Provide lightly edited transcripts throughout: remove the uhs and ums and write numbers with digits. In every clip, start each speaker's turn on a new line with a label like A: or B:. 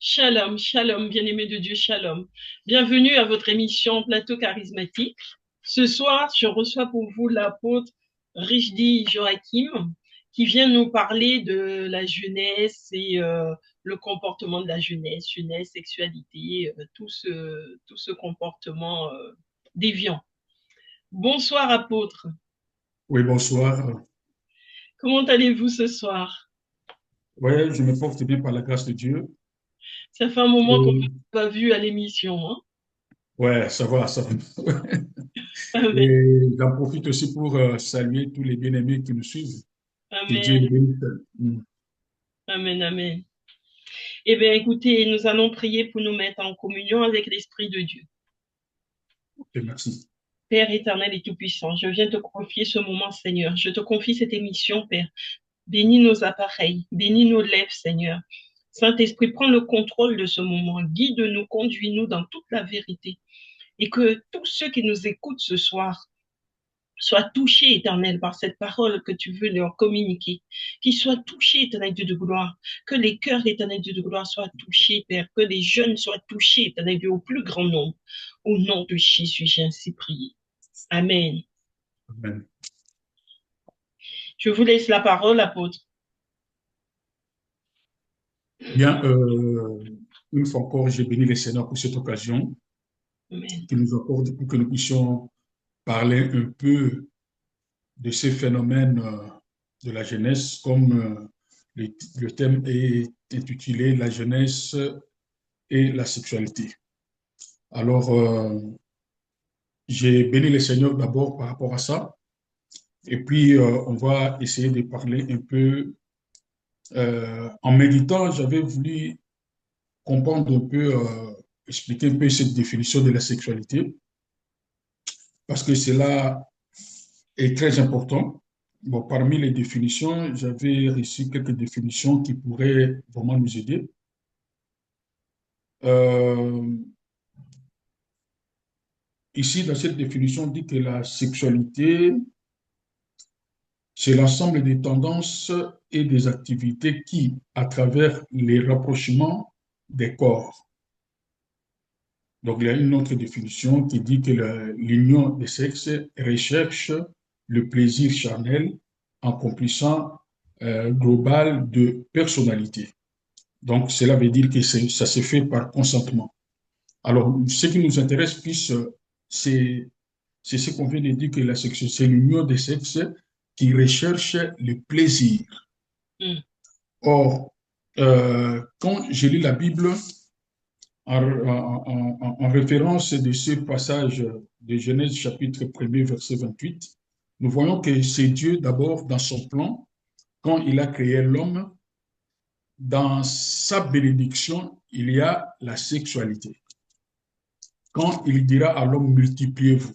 A: Shalom, shalom, bien-aimés de Dieu, shalom. Bienvenue à votre émission Plateau charismatique. Ce soir, je reçois pour vous l'apôtre Richdi Joachim qui vient nous parler de la jeunesse et le comportement de la jeunesse, sexualité, tout ce comportement déviant. Bonsoir, apôtre.
B: Oui, bonsoir.
A: Comment allez-vous ce soir?
B: Oui, je me porte bien par la grâce de Dieu.
A: Ça fait un moment qu'on
B: Et,
A: ne s'est pas vu à l'émission, hein?
B: ouais, ça va, ça va.
A: Amen,
B: Et j'en profite aussi pour saluer tous les bien-aimés qui nous suivent. Que Dieu les
A: amen,
B: bénisse. Mm.
A: amen, amen. Eh bien, écoutez, nous allons prier pour nous mettre en communion avec l'Esprit de Dieu.
B: Et merci.
A: Père éternel et tout-puissant, je viens te confier ce moment, Seigneur. Je te confie cette émission, Père. Bénis nos appareils, bénis nos lèvres, Seigneur. Saint-Esprit, prends le contrôle de ce moment. Guide-nous, conduis-nous dans toute la vérité. Et que tous ceux qui nous écoutent ce soir soient touchés, éternel, par cette parole que tu veux leur communiquer. Qu'ils soient touchés, éternel Dieu de gloire. Que les cœurs, éternel Dieu de gloire, soient touchés, Père. Que les jeunes soient touchés, éternel Dieu, au plus grand nombre. Au nom de Jésus, j'ai ainsi prié. Amen.
B: Amen.
A: Je vous laisse la parole, apôtre.
B: Bien, une fois encore, j'ai béni le Seigneur pour cette occasion
A: Amen.
B: qu'il nous accorde pour que nous puissions parler un peu de ces phénomènes de la jeunesse, comme le thème est intitulé La jeunesse et la sexualité. Alors, j'ai béni le Seigneur d'abord par rapport à ça. Et puis, on va essayer de parler un peu. En méditant, j'avais voulu comprendre un peu, expliquer un peu cette définition de la sexualité, parce que cela est très important. Bon, parmi les définitions, j'avais reçu quelques définitions qui pourraient vraiment nous aider. Euh, Ici, dans cette définition, on dit que la sexualité, c'est l'ensemble des tendances et des activités qui, à travers les rapprochements des corps, donc il y a une autre définition qui dit que l'union des sexes recherche le plaisir charnel, accomplissant global de personnalité. Donc cela veut dire que ça se fait par consentement. Alors ce qui nous intéresse plus, c'est c'est ce qu'on vient de dire que la sexualité, c'est l'union des sexes qui recherche le plaisir.
A: Mm.
B: Or, quand je lis la Bible en référence de ce passage de Genèse chapitre 1er, verset 28, nous voyons que c'est Dieu d'abord dans son plan, quand il a créé l'homme, dans sa bénédiction, il y a la sexualité. Quand il dira à l'homme, multipliez-vous.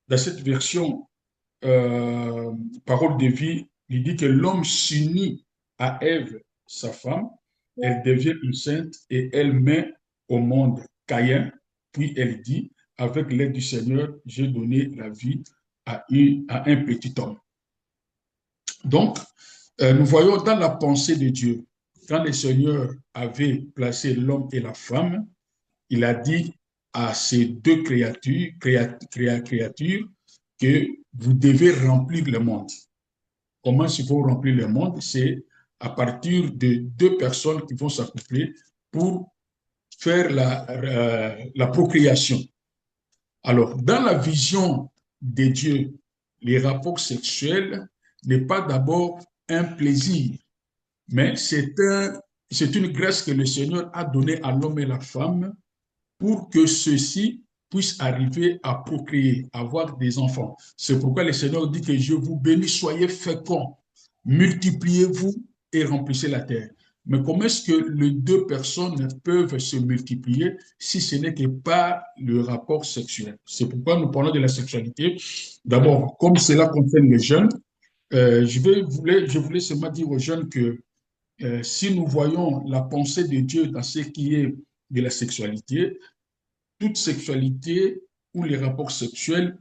B: Dans cette version, parole de vie, il dit que l'homme s'unit à Ève, sa femme, elle devient enceinte et elle met au monde Caïn, puis elle dit, avec l'aide du Seigneur, j'ai donné la vie à un petit homme. Donc, nous voyons dans la pensée de Dieu, quand le Seigneur avait placé l'homme et la femme, il a dit à ces deux créatures que vous devez remplir le monde. Comment il faut remplir le monde? C'est à partir de deux personnes qui vont s'accoupler pour faire la procréation. Alors, dans la vision de Dieu, les rapports sexuels n'est pas d'abord un plaisir, mais c'est une grâce que le Seigneur a donnée à l'homme et la femme pour que ceux-ci puissent arriver à procréer, avoir des enfants. C'est pourquoi le Seigneur dit que je vous bénis, soyez féconds, multipliez-vous et remplissez la terre. Mais comment est-ce que les deux personnes peuvent se multiplier si ce n'est que par le rapport sexuel? C'est pourquoi nous parlons de la sexualité. D'abord, comme cela concerne les jeunes, je voulais seulement dire aux jeunes que si nous voyons la pensée de Dieu dans ce qui est de la sexualité, toute sexualité ou les rapports sexuels,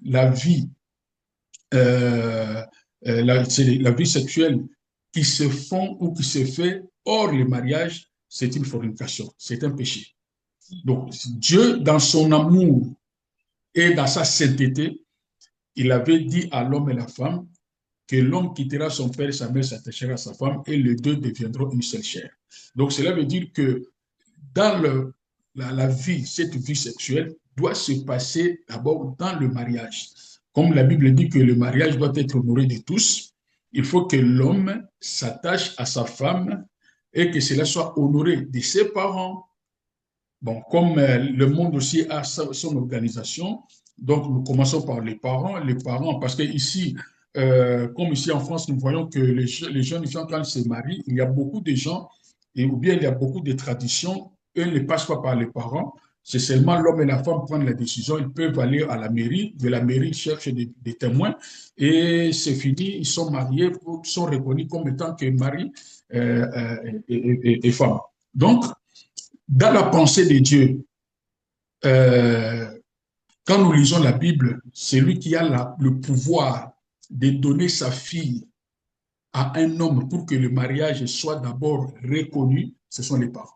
B: euh, c'est la vie sexuelle qui se font ou qui se fait hors le mariage c'est une fornication, c'est un péché. Donc, Dieu, dans son amour et dans sa sainteté, il avait dit à l'homme et la femme que l'homme quittera son père et sa mère, s'attachera à sa femme, et les deux deviendront une seule chair. Donc, cela veut dire que dans la vie, cette vie sexuelle doit se passer d'abord dans le mariage. Comme la Bible dit que le mariage doit être honoré de tous, il faut que l'homme s'attache à sa femme et que cela soit honoré de ses parents. Bon, comme le monde aussi a son organisation, donc nous commençons par les parents, parce que ici, comme ici en France, nous voyons que les jeunes gens, quand ils se marient, il y a beaucoup de gens, ou bien il y a beaucoup de traditions, eux ne passent pas par les parents, c'est seulement l'homme et la femme prennent la décision, ils peuvent aller à la mairie, de la mairie, ils cherchent des témoins, et c'est fini, ils sont mariés, ils sont reconnus comme étant que mari et femme. Donc, dans la pensée de Dieu, euh, quand nous lisons la Bible, celui qui a le pouvoir de donner sa fille à un homme pour que le mariage soit d'abord reconnu, ce sont les parents.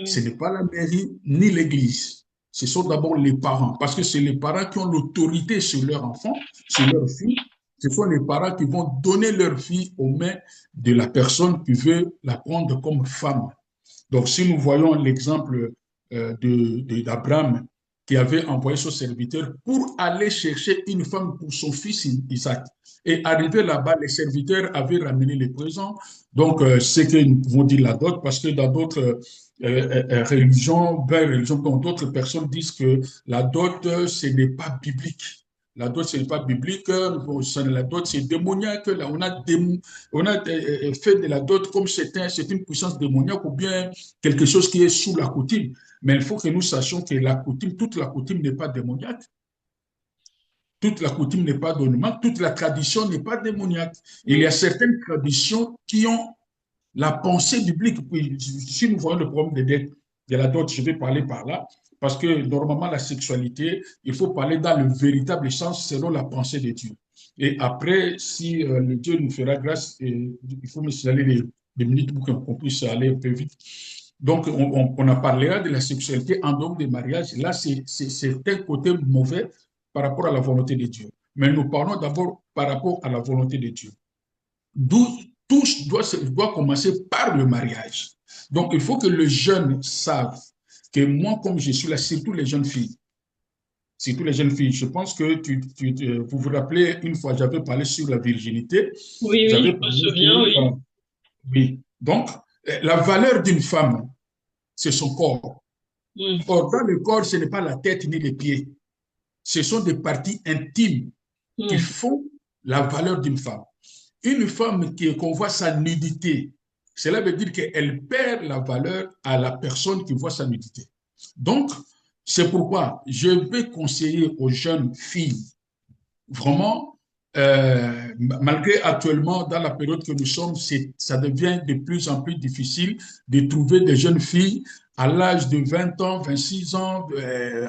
B: Ce n'est pas la mairie ni l'église. Ce sont d'abord les parents, parce que c'est les parents qui ont l'autorité sur leur enfant, sur leur fille. Ce sont les parents qui vont donner leur fille aux mains de la personne qui veut la prendre comme femme. Donc, si nous voyons l'exemple d'Abraham qui avait envoyé son serviteur pour aller chercher une femme pour son fils Isaac. Et arrivé là-bas, les serviteurs avaient ramené les présents. Donc, c'est que nous pouvons dire la dot, parce que dans d'autres religions, dont d'autres personnes disent que la dot, ce n'est pas biblique. La dot, ce n'est pas biblique. La dot, c'est démoniaque. Là, on a fait de la dot comme c'est une puissance démoniaque ou bien quelque chose qui est sous la coutume. Mais il faut que nous sachions que la coutume, toute la coutume n'est pas démoniaque. Toute la coutume n'est pas démoniaque. Toute la tradition n'est pas démoniaque. Il y a certaines traditions qui ont la pensée biblique. Si nous voyons le problème de la dot, je vais parler par là. Parce que normalement, la sexualité, il faut parler dans le véritable sens selon la pensée de Dieu. Et après, si le Dieu nous fera grâce, il faut me signaler des minutes pour qu'on puisse aller un peu vite. Donc, on a parlé de la sexualité en dehors des mariages. Là, c'est un côté mauvais par rapport à la volonté de Dieu. Mais nous parlons d'abord par rapport à la volonté de Dieu. D'où tout doit commencer par le mariage. Donc, il faut que les jeunes savent que moi, comme je suis là, surtout les jeunes filles, je pense que vous vous rappelez, une fois, j'avais parlé sur la virginité.
A: Oui, oui,
B: J'avais
A: je me
B: parlé
A: souviens,
B: que,
A: oui.
B: oui. Donc, la valeur d'une femme, c'est son corps.
A: Mm.
B: Or, dans le corps, ce n'est pas la tête ni les pieds. Ce sont des parties intimes qui
A: Mm.
B: font la valeur d'une femme. Une femme qu'on voit sa nudité, cela veut dire qu'elle perd la valeur à la personne qui voit sa nudité. Donc, c'est pourquoi je vais conseiller aux jeunes filles, vraiment, malgré actuellement, dans la période que nous sommes, ça devient de plus en plus difficile de trouver des jeunes filles à l'âge de 20 ans, 26 ans,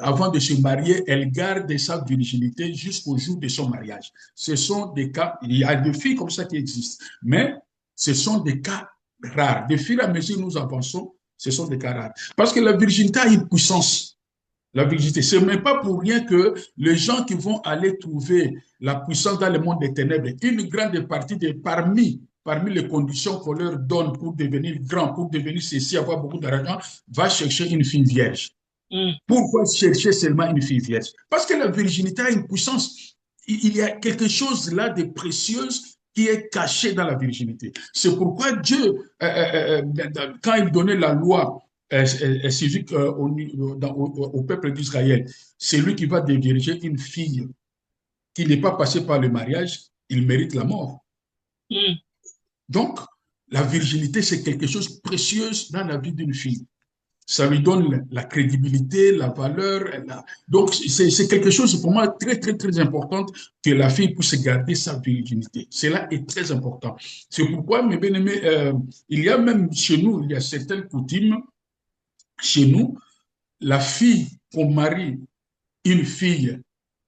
B: avant de se marier, elles gardent sa virginité jusqu'au jour de son mariage. Ce sont des cas, il y a des filles comme ça qui existent, mais ce sont des cas rares. De fur et à mesure que nous avançons, ce sont des cas rares. Parce que la virginité a une puissance. La virginité. Ce n'est pas pour rien que les gens qui vont aller trouver la puissance dans le monde des ténèbres, une grande partie parmi les conditions qu'on leur donne pour devenir grand, pour devenir ceci, avoir beaucoup d'argent, va chercher une fille vierge.
A: Mm.
B: Pourquoi chercher seulement une fille vierge? Parce que la virginité a une puissance. Il y a quelque chose là de précieux qui est caché dans la virginité. C'est pourquoi Dieu, quand il donnait la loi civique au peuple d'Israël, c'est lui qui va dévierger une fille qui n'est pas passée par le mariage, il mérite la mort.
A: Mm.
B: Donc, la virginité, c'est quelque chose de précieux dans la vie d'une fille. Ça lui donne la crédibilité, la valeur. Donc, c'est quelque chose pour moi très, très, très important que la fille puisse garder sa virginité. Cela est très important. C'est pourquoi, mes bien-aimés, il y a même chez nous, il y a certaines coutumes. Chez nous, la fille qu'on marie, une fille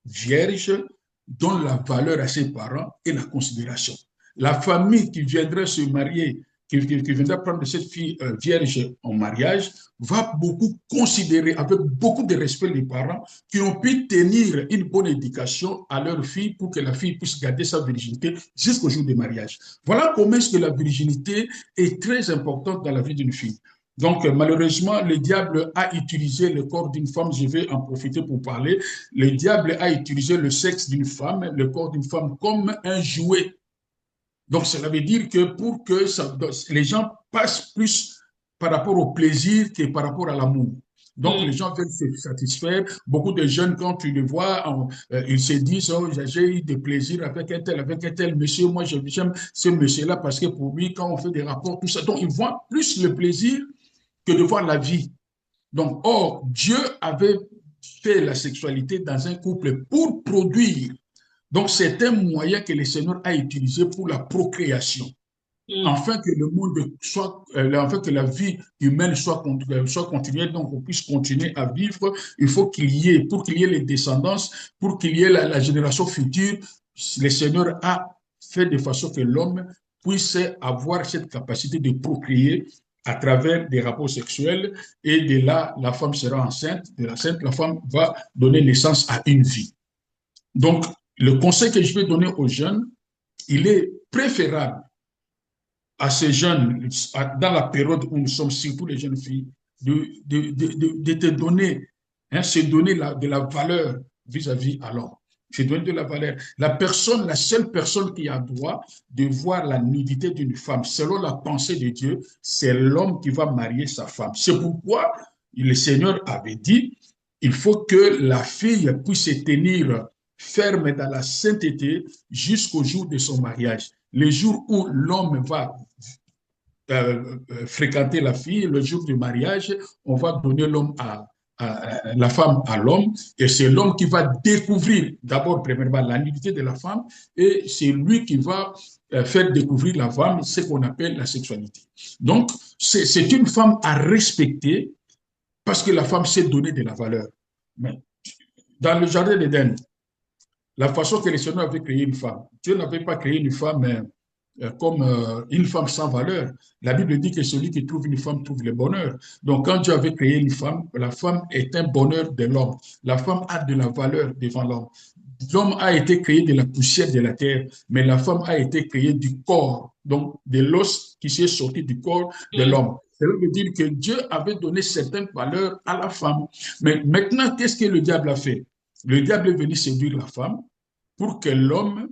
B: vierge, donne la valeur à ses parents et la considération. La famille qui viendrait se marier qui viendra prendre cette fille vierge en mariage va beaucoup considérer avec beaucoup de respect les parents qui ont pu tenir une bonne éducation à leur fille pour que la fille puisse garder sa virginité jusqu'au jour du mariage. Voilà comment est-ce que la virginité est très importante dans la vie d'une fille. Donc, malheureusement, le diable a utilisé le corps d'une femme, je vais en profiter pour parler, le diable a utilisé le sexe d'une femme, le corps d'une femme comme un jouet. Donc, cela veut dire que pour que ça, les gens passent plus par rapport au plaisir que par rapport à l'amour. Donc, les gens veulent se satisfaire. Beaucoup de jeunes, quand tu les vois, ils se disent, oh, j'ai eu des plaisirs avec un tel monsieur. Moi, j'aime ce monsieur-là parce que pour lui, quand on fait des rapports, tout ça. Donc, ils voient plus le plaisir que de voir la vie. Donc, or, Dieu avait fait la sexualité dans un couple pour produire. Donc, c'est un moyen que le Seigneur a utilisé pour la procréation, afin que le monde soit, afin que la vie humaine soit continuelle, donc on puisse continuer à vivre. Il faut qu'il y ait, pour qu'il y ait les descendances, pour qu'il y ait la génération future, le Seigneur a fait de façon que l'homme puisse avoir cette capacité de procréer à travers des rapports sexuels, et de là, la femme sera enceinte, de l'enceinte, la femme va donner naissance à une vie. Donc, le conseil que je vais donner aux jeunes, il est préférable à ces jeunes, dans la période où nous sommes, surtout les jeunes filles, de te donner, se donner de la valeur vis-à-vis à l'homme. Se donner de la valeur. La seule personne qui a droit de voir la nudité d'une femme, selon la pensée de Dieu, c'est l'homme qui va marier sa femme. C'est pourquoi le Seigneur avait dit, il faut que la fille puisse se tenir ferme dans la sainteté jusqu'au jour de son mariage. Le jour où l'homme va fréquenter la fille, le jour du mariage, on va donner la femme à l'homme, et c'est l'homme qui va découvrir d'abord, premièrement, la nudité de la femme, et c'est lui qui va faire découvrir la femme ce qu'on appelle la sexualité. Donc, c'est une femme à respecter parce que la femme sait donner de la valeur. Mais dans le jardin d'Éden, la façon que le Seigneur avait créé une femme, Dieu n'avait pas créé une femme comme une femme sans valeur. La Bible dit que celui qui trouve une femme trouve le bonheur. Donc, quand Dieu avait créé une femme, la femme est un bonheur de l'homme. La femme a de la valeur devant l'homme. L'homme a été créé de la poussière de la terre, mais la femme a été créée du corps, donc de l'os qui s'est sorti du corps de l'homme. Cela veut dire que Dieu avait donné certaines valeurs à la femme. Mais maintenant, qu'est-ce que le diable a fait? Le diable est venu séduire la femme pour que l'homme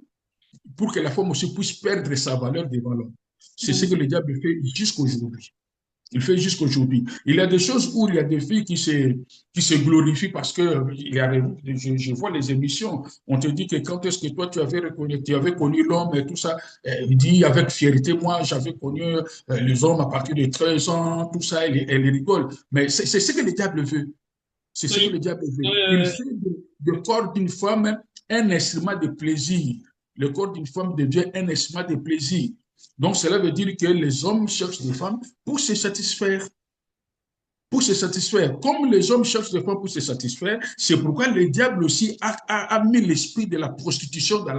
B: pour que la femme aussi puisse perdre sa valeur devant l'homme. C'est ce que le diable fait jusqu'aujourd'hui. Il fait jusqu'aujourd'hui. Il y a des choses où il y a des filles qui se glorifient parce que je vois les émissions. On te dit que quand est-ce que toi tu avais connu l'homme et tout ça. Il dit avec fierté, moi j'avais connu les hommes à partir de 13 ans, tout ça, elle rigole. Mais c'est ce que le diable veut. C'est ce que le diable veut. Il fait du corps d'une femme un instrument de plaisir. Le corps d'une femme devient un instrument de plaisir. Donc, cela veut dire que les hommes cherchent des femmes pour se satisfaire. Pour se satisfaire. Comme les hommes cherchent des femmes pour se satisfaire, c'est pourquoi le diable aussi a mis l'esprit de la prostitution dans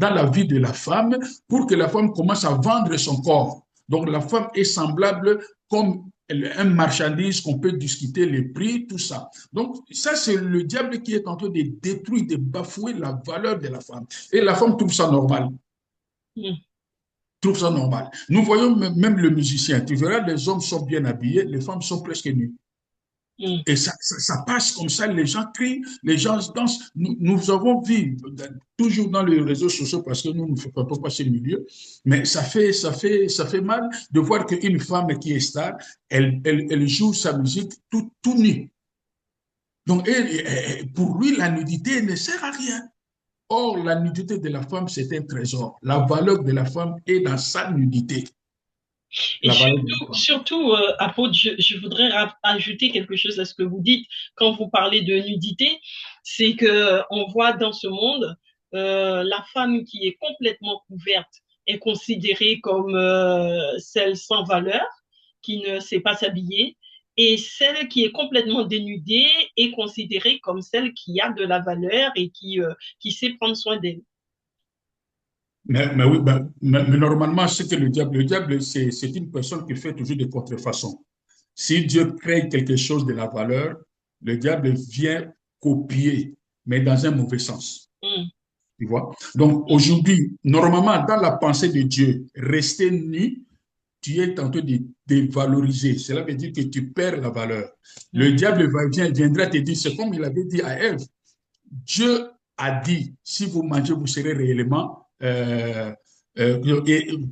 B: la vie de la femme pour que la femme commence à vendre son corps. Donc, la femme est semblable comme un marchandise qu'on peut discuter les prix, tout ça. Donc, ça, c'est le diable qui est en train de détruire, de bafouer la valeur de la femme. Et la femme trouve ça normal. Trouve ça normal. Nous voyons même le musicien. Tu verras, les hommes sont bien habillés, les femmes sont presque nues. Et ça passe comme ça, les gens crient, les gens dansent. Nous avons vu, toujours dans les réseaux sociaux, parce que nous ne fréquentons pas ce milieu, mais ça fait mal de voir qu'une femme qui est star, elle joue sa musique tout nue. Donc, pour lui, la nudité ne sert à rien. Or, la nudité de la femme, c'est un trésor. La valeur de la femme est dans sa nudité.
A: Et surtout, apôtre, je voudrais ajouter quelque chose à ce que vous dites quand vous parlez de nudité, c'est que on voit dans ce monde la femme qui est complètement couverte est considérée comme celle sans valeur, qui ne sait pas s'habiller, et celle qui est complètement dénudée est considérée comme celle qui a de la valeur et qui sait prendre soin d'elle.
B: Mais oui, mais normalement, ce que le diable, c'est une personne qui fait toujours des contrefaçons. Si Dieu crée quelque chose de la valeur, le diable vient copier, mais dans un mauvais sens.
A: Mm,
B: Tu vois? Donc
A: mhm,
B: aujourd'hui, normalement, dans la pensée de Dieu, rester nu, tu es en train de dévaloriser. Cela veut dire que tu perds la valeur. Le
A: mhm,
B: diable viendra te dire, c'est comme il avait dit à Ève, Dieu a dit, si vous mangez, vous serez réellement...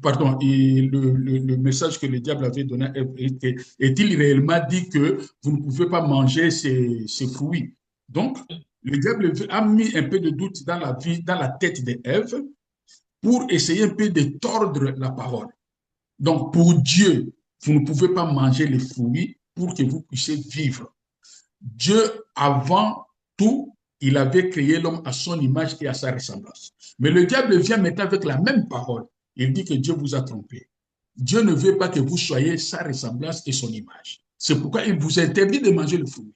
B: pardon, et le message que le diable avait donné est-il réellement dit que vous ne pouvez pas manger ces fruits? Donc, le diable a mis un peu de doute dans la vie, dans la tête d'Ève pour essayer un peu de tordre la parole. Donc, pour Dieu, vous ne pouvez pas manger les fruits pour que vous puissiez vivre. Dieu, avant tout, il avait créé l'homme à son image et à sa ressemblance. Mais le diable vient maintenant avec la même parole. Il dit que Dieu vous a trompé. Dieu ne veut pas que vous soyez sa ressemblance et son image. C'est pourquoi il vous interdit de manger le fruit.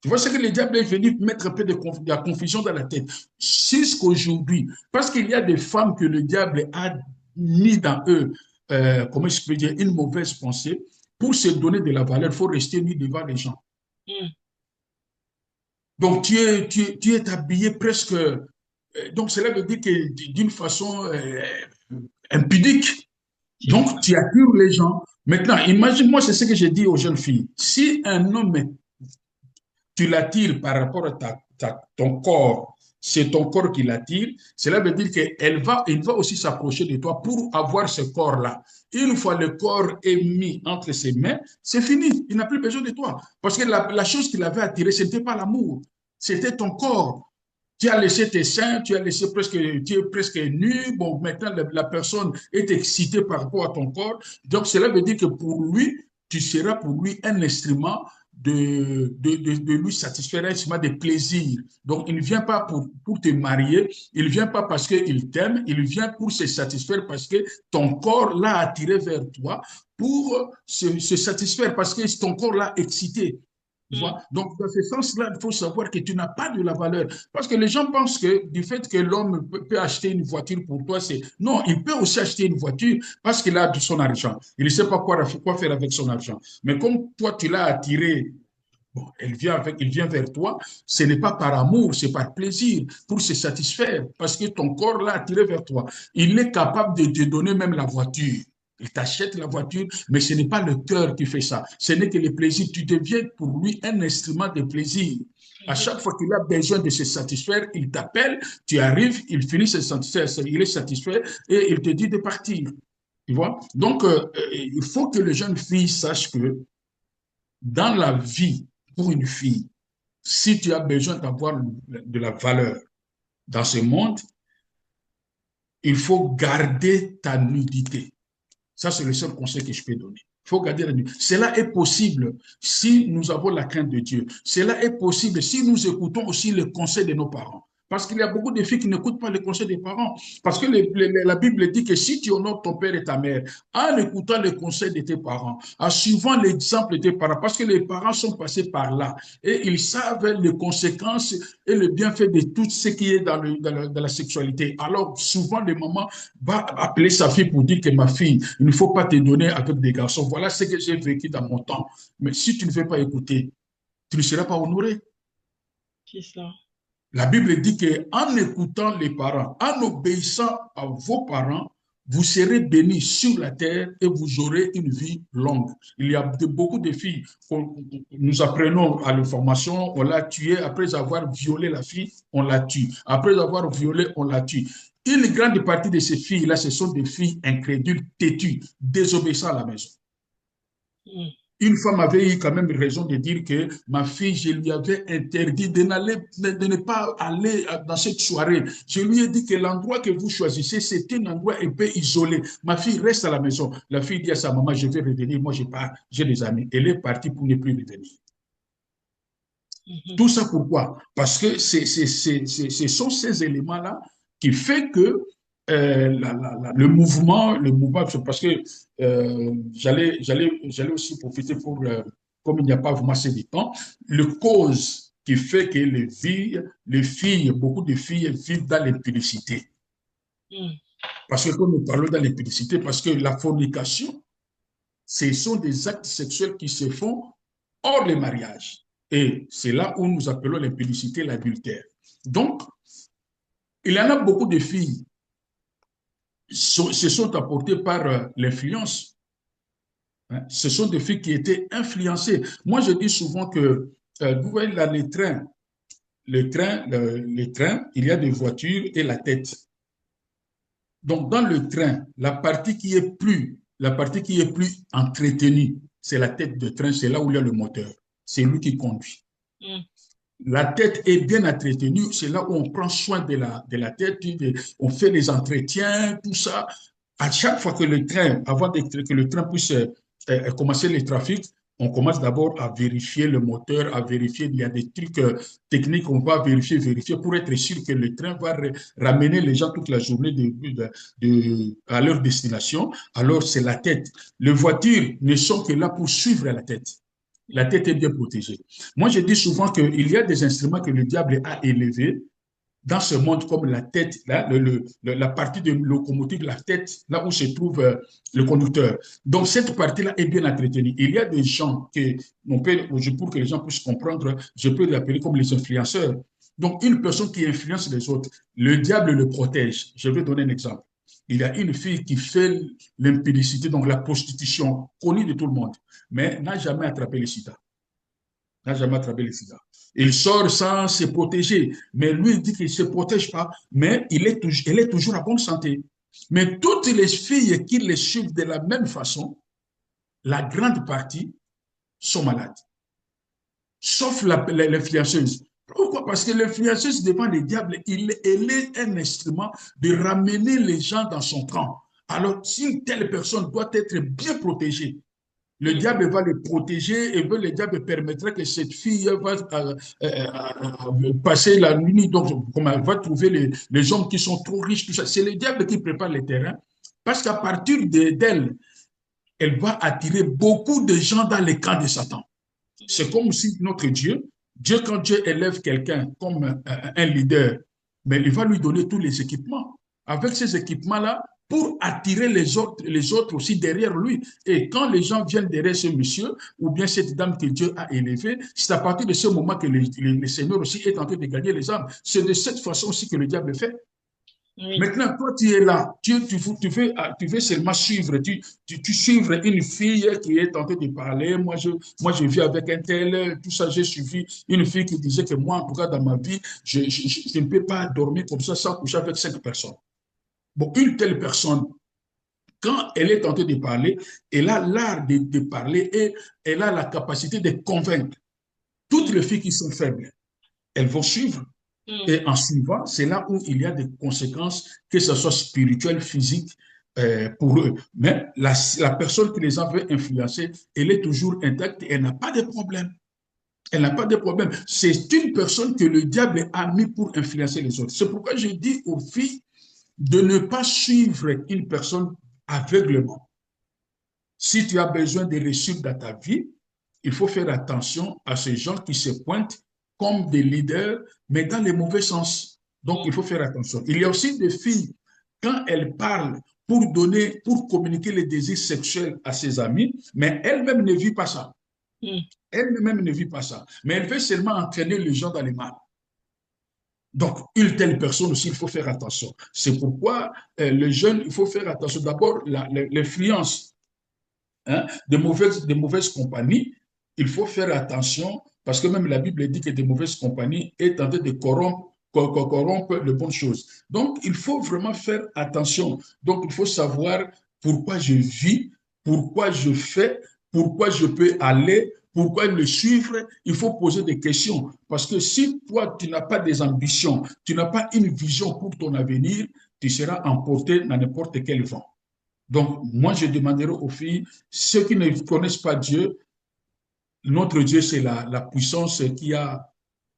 B: Tu vois ce que le diable est venu mettre un peu de la confusion dans la tête. Jusqu'aujourd'hui, parce qu'il y a des femmes que le diable a mis dans eux, comment je peux dire, une mauvaise pensée, pour se donner de la valeur, il faut rester nu devant les gens.
A: mm.
B: Donc, tu es habillé presque. Donc, cela veut dire que d'une façon impudique.
A: C'est
B: Donc,
A: ça.
B: tu attires les gens. Maintenant, imagine-moi, c'est ce que j'ai dit aux jeunes filles. Si un homme, tu l'attires par rapport à ton corps, c'est ton corps qui l'attire, cela veut dire il va aussi s'approcher de toi pour avoir ce corps-là. Une fois le corps est mis entre ses mains, c'est fini. Il n'a plus besoin de toi. Parce que la chose qui l'avait attiré, ce n'était pas l'amour, c'était ton corps. Tu as laissé tes seins, tu es presque nu. Bon, maintenant, la personne est excitée par rapport à ton corps. Donc, cela veut dire que pour lui, tu seras pour lui un instrument de lui satisfaire, un instrument de plaisir. Donc, il ne vient pas pour te marier, il ne vient pas parce qu'il t'aime, il vient pour se satisfaire parce que ton corps l'a attiré vers toi pour se satisfaire parce que ton corps l'a excité. Tu
A: Mm,
B: vois? Donc, dans ce sens-là, il faut savoir que tu n'as pas de la valeur. Parce que les gens pensent que du fait que l'homme peut acheter une voiture pour toi, c'est... Non, il peut aussi acheter une voiture parce qu'il a de son argent. Il ne sait pas quoi faire avec son argent. Mais comme toi, tu l'as attiré, bon, il vient vers toi, ce n'est pas par amour, c'est par plaisir, pour se satisfaire, parce que ton corps l'a attiré vers toi. Il est capable de te donner même la voiture. Il t'achète la voiture, mais ce n'est pas le cœur qui fait ça. Ce n'est que le plaisir. Tu deviens pour lui un instrument de plaisir. À chaque fois qu'il a besoin de se satisfaire, il t'appelle, tu arrives, il finit de se satisfaire, il est satisfait et il te dit de partir. Tu vois? Donc, il faut que les jeunes filles sachent que dans la vie, pour une fille, si tu as besoin d'avoir de la valeur dans ce monde, il faut garder ta nudité. Ça, c'est le seul conseil que je peux donner. Il faut garder la nudité. Cela est possible si nous avons la crainte de Dieu. Cela est possible si nous écoutons aussi le conseil de nos parents. Parce qu'il y a beaucoup de filles qui n'écoutent pas le conseil des parents. Parce que la Bible dit que si tu honores ton père et ta mère en écoutant le conseil de tes parents, en suivant l'exemple de tes parents, parce que les parents sont passés par là et ils savent les conséquences et le bienfait de tout ce qui est dans la sexualité. Alors, souvent, les mamans vont appeler sa fille pour dire que ma fille, il ne faut pas te donner avec des garçons. Voilà ce que j'ai vécu dans mon temps. Mais si tu ne veux pas écouter, tu ne seras pas honoré.
A: c'est ça.
B: La Bible dit qu'en écoutant les parents, en obéissant à vos parents, vous serez bénis sur la terre et vous aurez une vie longue. Il y a beaucoup de filles, nous apprenons à l'information, on l'a tuée, après avoir violé la fille, on la tue. Après avoir violé, on la tue. Une grande partie de ces filles-là, ce sont des filles incrédules, têtues, désobéissantes à la maison.
A: Mm,
B: Une femme avait eu quand même raison de dire que ma fille, je lui avais interdit de ne pas aller dans cette soirée. Je lui ai dit que l'endroit que vous choisissez, c'est un endroit un peu isolé. Ma fille reste à la maison. La fille dit à sa maman, je vais revenir. Moi, je pars, j'ai des amis. Elle est partie pour ne plus revenir.
A: mhm,
B: Tout ça pourquoi? Parce que ce sont ces éléments-là qui font que le mouvement, parce que j'allais aussi profiter pour, comme il n'y a pas vraiment assez de temps, le cause qui fait que beaucoup de filles vivent dans l'impudicité.
A: mm.
B: Parce que quand nous parlons dans l'impudicité, parce que la fornication, ce sont des actes sexuels qui se font hors le mariage. Et c'est là où nous appelons l'impudicité l'adultère. Donc, il y en a beaucoup de filles qui se sont apportées par l'influence. Hein. Ce sont des filles qui étaient influencées. Moi, je dis souvent que, vous voyez là, les trains, il y a des voitures et la tête. Donc, dans le train, la partie qui est plus entretenue, c'est la tête de train, c'est là où il y a le moteur. C'est lui qui conduit.
A: Mm.
B: La tête est bien entretenue, c'est là où on prend soin de la tête, on fait les entretiens, tout ça. À chaque fois que le train, avant que le train puisse commencer le trafic, on commence d'abord à vérifier le moteur, à vérifier, il y a des trucs techniques qu'on va vérifier pour être sûr que le train va ramener les gens toute la journée à leur destination. Alors, c'est la tête. Les voitures ne sont que là pour suivre la tête. La tête est bien protégée. Moi, je dis souvent qu'il y a des instruments que le diable a élevés dans ce monde, comme la tête, là, la partie de locomotive, la tête, là où se trouve le conducteur. Donc, cette partie-là est bien entretenue. Il y a des gens que, pour que les gens puissent comprendre, je peux les appeler comme les influenceurs. Donc, une personne qui influence les autres, le diable le protège. Je vais donner un exemple. Il y a une fille qui fait l'impudicité, donc la prostitution, connue de tout le monde, mais n'a jamais attrapé le sida. N'a jamais attrapé le sida. Il sort sans se protéger, mais lui il dit qu'il ne se protège pas, mais elle est toujours en bonne santé. Mais toutes les filles qui les suivent de la même façon, la grande partie sont malades, sauf l'influenceuse. Pourquoi? Parce que l'influenceuse dépend des diables. Elle est un instrument de ramener les gens dans son camp. Alors, si une telle personne doit être bien protégée, le diable va le protéger et le diable permettra que cette fille va passer la nuit. Donc, comme elle va trouver les hommes qui sont trop riches, tout ça. C'est le diable qui prépare le terrain parce qu'à partir d'elle, elle va attirer beaucoup de gens dans les camps de Satan. C'est comme si notre Dieu, quand Dieu élève quelqu'un comme un leader, mais il va lui donner tous les équipements. Avec ces équipements-là, pour attirer les autres aussi derrière lui. Et quand les gens viennent derrière ce monsieur, ou bien cette dame que Dieu a élevée, c'est à partir de ce moment que le Seigneur aussi est en train de gagner les âmes. C'est de cette façon aussi que le diable fait.
A: Oui.
B: Maintenant, toi, tu es là, tu veux seulement suivre, tu suivres une fille qui est en train de parler, moi je vis avec un tel, tout ça, j'ai suivi une fille qui disait que moi, en tout cas dans ma vie, je ne peux pas dormir comme ça sans coucher avec 5 personnes. Bon, une telle personne, quand elle est en train de parler, elle a l'art de parler et elle a la capacité de convaincre toutes les filles qui sont faibles. Elles vont suivre. Et en suivant, c'est là où il y a des conséquences, que ce soit spirituelles, physiques, pour eux. Mais la personne qui les a fait influencer, elle est toujours intacte et elle n'a pas de problème. Elle n'a pas de problème. C'est une personne que le diable a mis pour influencer les autres. C'est pourquoi je dis aux filles de ne pas suivre une personne aveuglement. Si tu as besoin de réussite dans ta vie, il faut faire attention à ces gens qui se pointent comme des leaders, mais dans le mauvais sens. Donc, il faut faire attention. Il y a aussi des filles, quand elles parlent pour communiquer les désirs sexuels à ses amis, mais elle-même ne vit pas ça. Elle-même ne vit pas ça. Mais elle veut seulement entraîner les gens dans les mal. Donc, une telle personne aussi, il faut faire attention. C'est pourquoi les jeunes, il faut faire attention. D'abord, l'influence de mauvaises compagnies, il faut faire attention parce que même la Bible dit que de mauvaises compagnies est en train de corrompre de bonnes choses. Donc, il faut vraiment faire attention. Donc, il faut savoir pourquoi je vis, pourquoi je fais, pourquoi je peux aller, pourquoi le suivre. Il faut poser des questions. Parce que si toi, tu n'as pas des ambitions, tu n'as pas une vision pour ton avenir, tu seras emporté dans n'importe quel vent. Donc, moi, je demanderai aux filles, ceux qui ne connaissent pas Dieu, notre Dieu, c'est la puissance qui a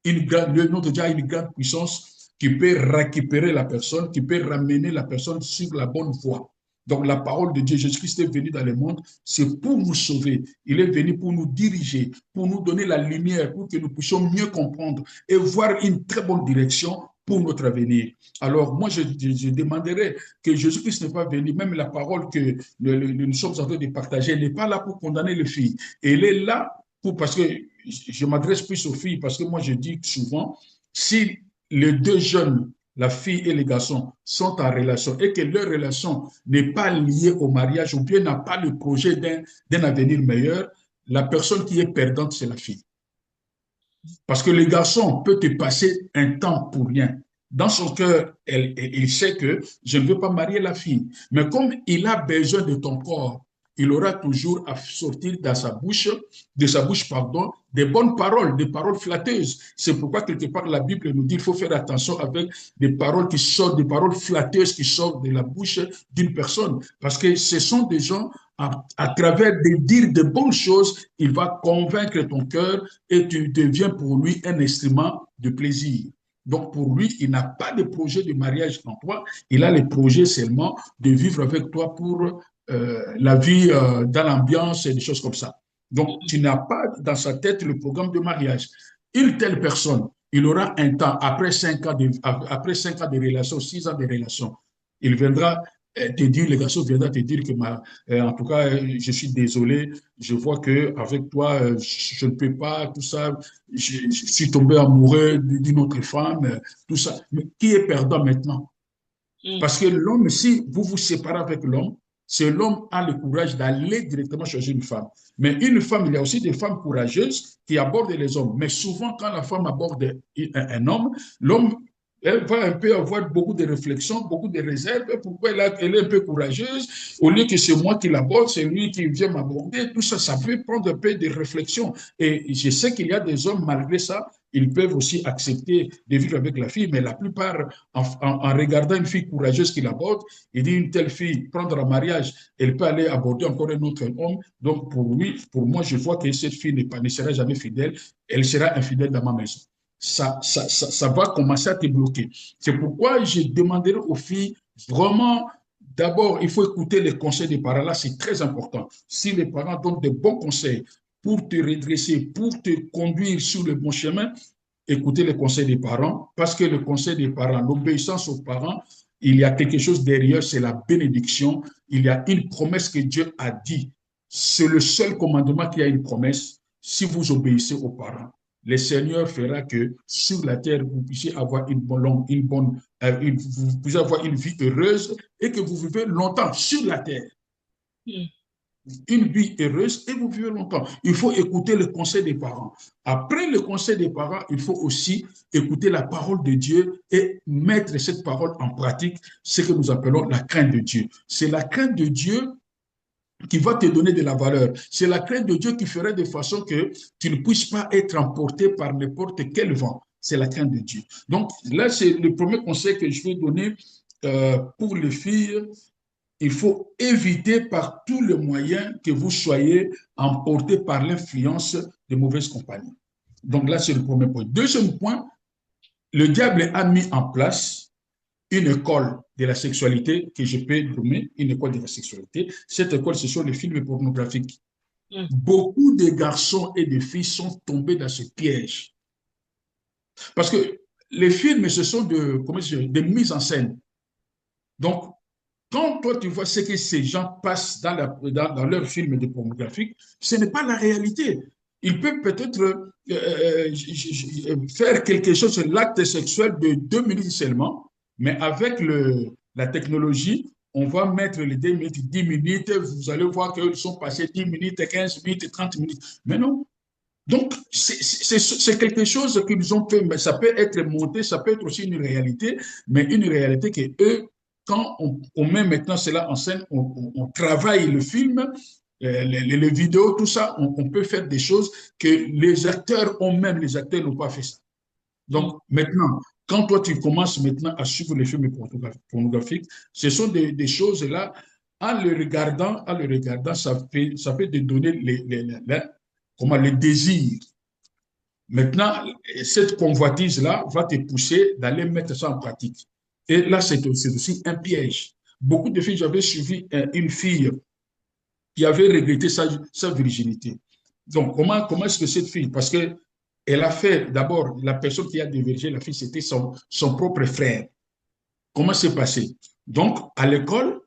B: notre Dieu a une grande puissance qui peut récupérer la personne, qui peut ramener la personne sur la bonne voie. Donc, la parole de Dieu, Jésus-Christ est venu dans le monde, c'est pour nous sauver. Il est venu pour nous diriger, pour nous donner la lumière, pour que nous puissions mieux comprendre et voir une très bonne direction pour notre avenir. Alors, moi, je demanderais que Jésus-Christ n'est pas venu, même la parole que nous sommes en train de partager, elle n'est pas là pour condamner les filles. Elle est là pour, parce que je m'adresse plus aux filles, parce que moi, je dis souvent, si les deux jeunes, la fille et les garçons, sont en relation et que leur relation n'est pas liée au mariage ou bien n'a pas le projet d'un avenir meilleur, la personne qui est perdante, c'est la fille. Parce que le garçon peut te passer un temps pour rien. Dans son cœur, il sait que je ne veux pas marier la fille. Mais comme il a besoin de ton corps, il aura toujours à sortir de sa bouche, pardon, des bonnes paroles, des paroles flatteuses. C'est pourquoi quelque part la Bible nous dit qu'il faut faire attention avec des paroles qui sortent, des paroles flatteuses qui sortent de la bouche d'une personne. Parce que ce sont des gens, à travers de dire de bonnes choses, il va convaincre ton cœur et tu deviens pour lui un instrument de plaisir. Donc pour lui, il n'a pas de projet de mariage en toi, il a le projet seulement de vivre avec toi pour la vie dans l'ambiance et des choses comme ça. Donc tu n'as pas dans sa tête le programme de mariage. Une telle personne, il aura un temps, après 5 ans de relation, 6 ans de relation, il viendra te dire, le garçon viendra te dire que, en tout cas, je suis désolé, je vois qu'avec toi, je ne peux pas, tout ça, je suis tombé amoureux d'une autre femme, tout ça. Mais qui est perdant maintenant? Parce que l'homme, si vous vous séparez avec l'homme, c'est l'homme a le courage d'aller directement chercher une femme. Mais une femme, il y a aussi des femmes courageuses qui abordent les hommes. Mais souvent, quand la femme aborde un homme, l'homme elle va un peu avoir beaucoup de réflexions, beaucoup de réserves. Pourquoi elle est un peu courageuse? Au lieu que c'est moi qui l'aborde, c'est lui qui vient m'aborder. Tout ça, ça peut prendre un peu de réflexion. Et je sais qu'il y a des hommes, malgré ça, ils peuvent aussi accepter de vivre avec la fille, mais la plupart, en regardant une fille courageuse qui l'aborde, il dit une telle fille, prendre un mariage, elle peut aller aborder encore un autre homme. Donc pour lui, pour moi, je vois que cette fille ne sera jamais fidèle, elle sera infidèle dans ma maison. Ça va commencer à te bloquer. C'est pourquoi je demanderai aux filles vraiment, d'abord, il faut écouter les conseils des parents. Là, c'est très important. Si les parents donnent de bons conseils pour te redresser, pour te conduire sur le bon chemin, écoutez les conseils des parents, parce que le conseil des parents, l'obéissance aux parents, il y a quelque chose derrière, c'est la bénédiction. Il y a une promesse que Dieu a dit. C'est le seul commandement qui a une promesse. Si vous obéissez aux parents, le Seigneur fera que sur la terre, vous puissiez avoir vous puissiez avoir une vie heureuse et que vous vivez longtemps sur la terre. Une vie heureuse et vous vivez longtemps. Il faut écouter le conseil des parents. Après le conseil des parents, il faut aussi écouter la parole de Dieu et mettre cette parole en pratique, ce que nous appelons la crainte de Dieu. C'est la crainte de Dieu qui va te donner de la valeur. C'est la crainte de Dieu qui ferait de façon que tu ne puisses pas être emporté par n'importe quel vent. C'est la crainte de Dieu. Donc là, c'est le premier conseil que je vais donner pour les filles. Il faut éviter par tous les moyens que vous soyez emporté par l'influence de mauvaises compagnies. Donc là, c'est le premier point. Deuxième point, le diable a mis en place une école de la sexualité que je peux nommer une école de la sexualité. Cette école, ce sont les films pornographiques. Beaucoup de garçons et de filles sont tombés dans ce piège. Parce que les films, ce sont des mises en scène. Donc, quand toi, tu vois ce que ces gens passent dans leurs films de pornographique, ce n'est pas la réalité. Ils peuvent peut-être faire quelque chose, l'acte sexuel de 2 minutes seulement, mais avec la technologie, on va mettre les 2 minutes, 10 minutes, vous allez voir qu'ils sont passés 10 minutes, 15 minutes, 30 minutes. Mais non. Donc, c'est quelque chose qu'ils ont fait, mais ça peut être monté, ça peut être aussi une réalité, mais une réalité que eux, quand on met maintenant cela en scène, on travaille le film, les vidéos, tout ça, on peut faire des choses que les acteurs les acteurs n'ont pas fait ça. Donc maintenant, quand toi tu commences maintenant à suivre les films pornographiques, ce sont des choses là, en le regardant, ça peut te donner le désir. Maintenant, cette convoitise-là va te pousser d'aller mettre ça en pratique. Et là, c'est aussi un piège. Beaucoup de filles, j'avais suivi une fille qui avait regretté sa virginité. Donc, comment est-ce que cette fille, parce que Elle a fait, d'abord, la personne qui a divergé, la fille, c'était son propre frère. Comment c'est passé? Donc, à l'école,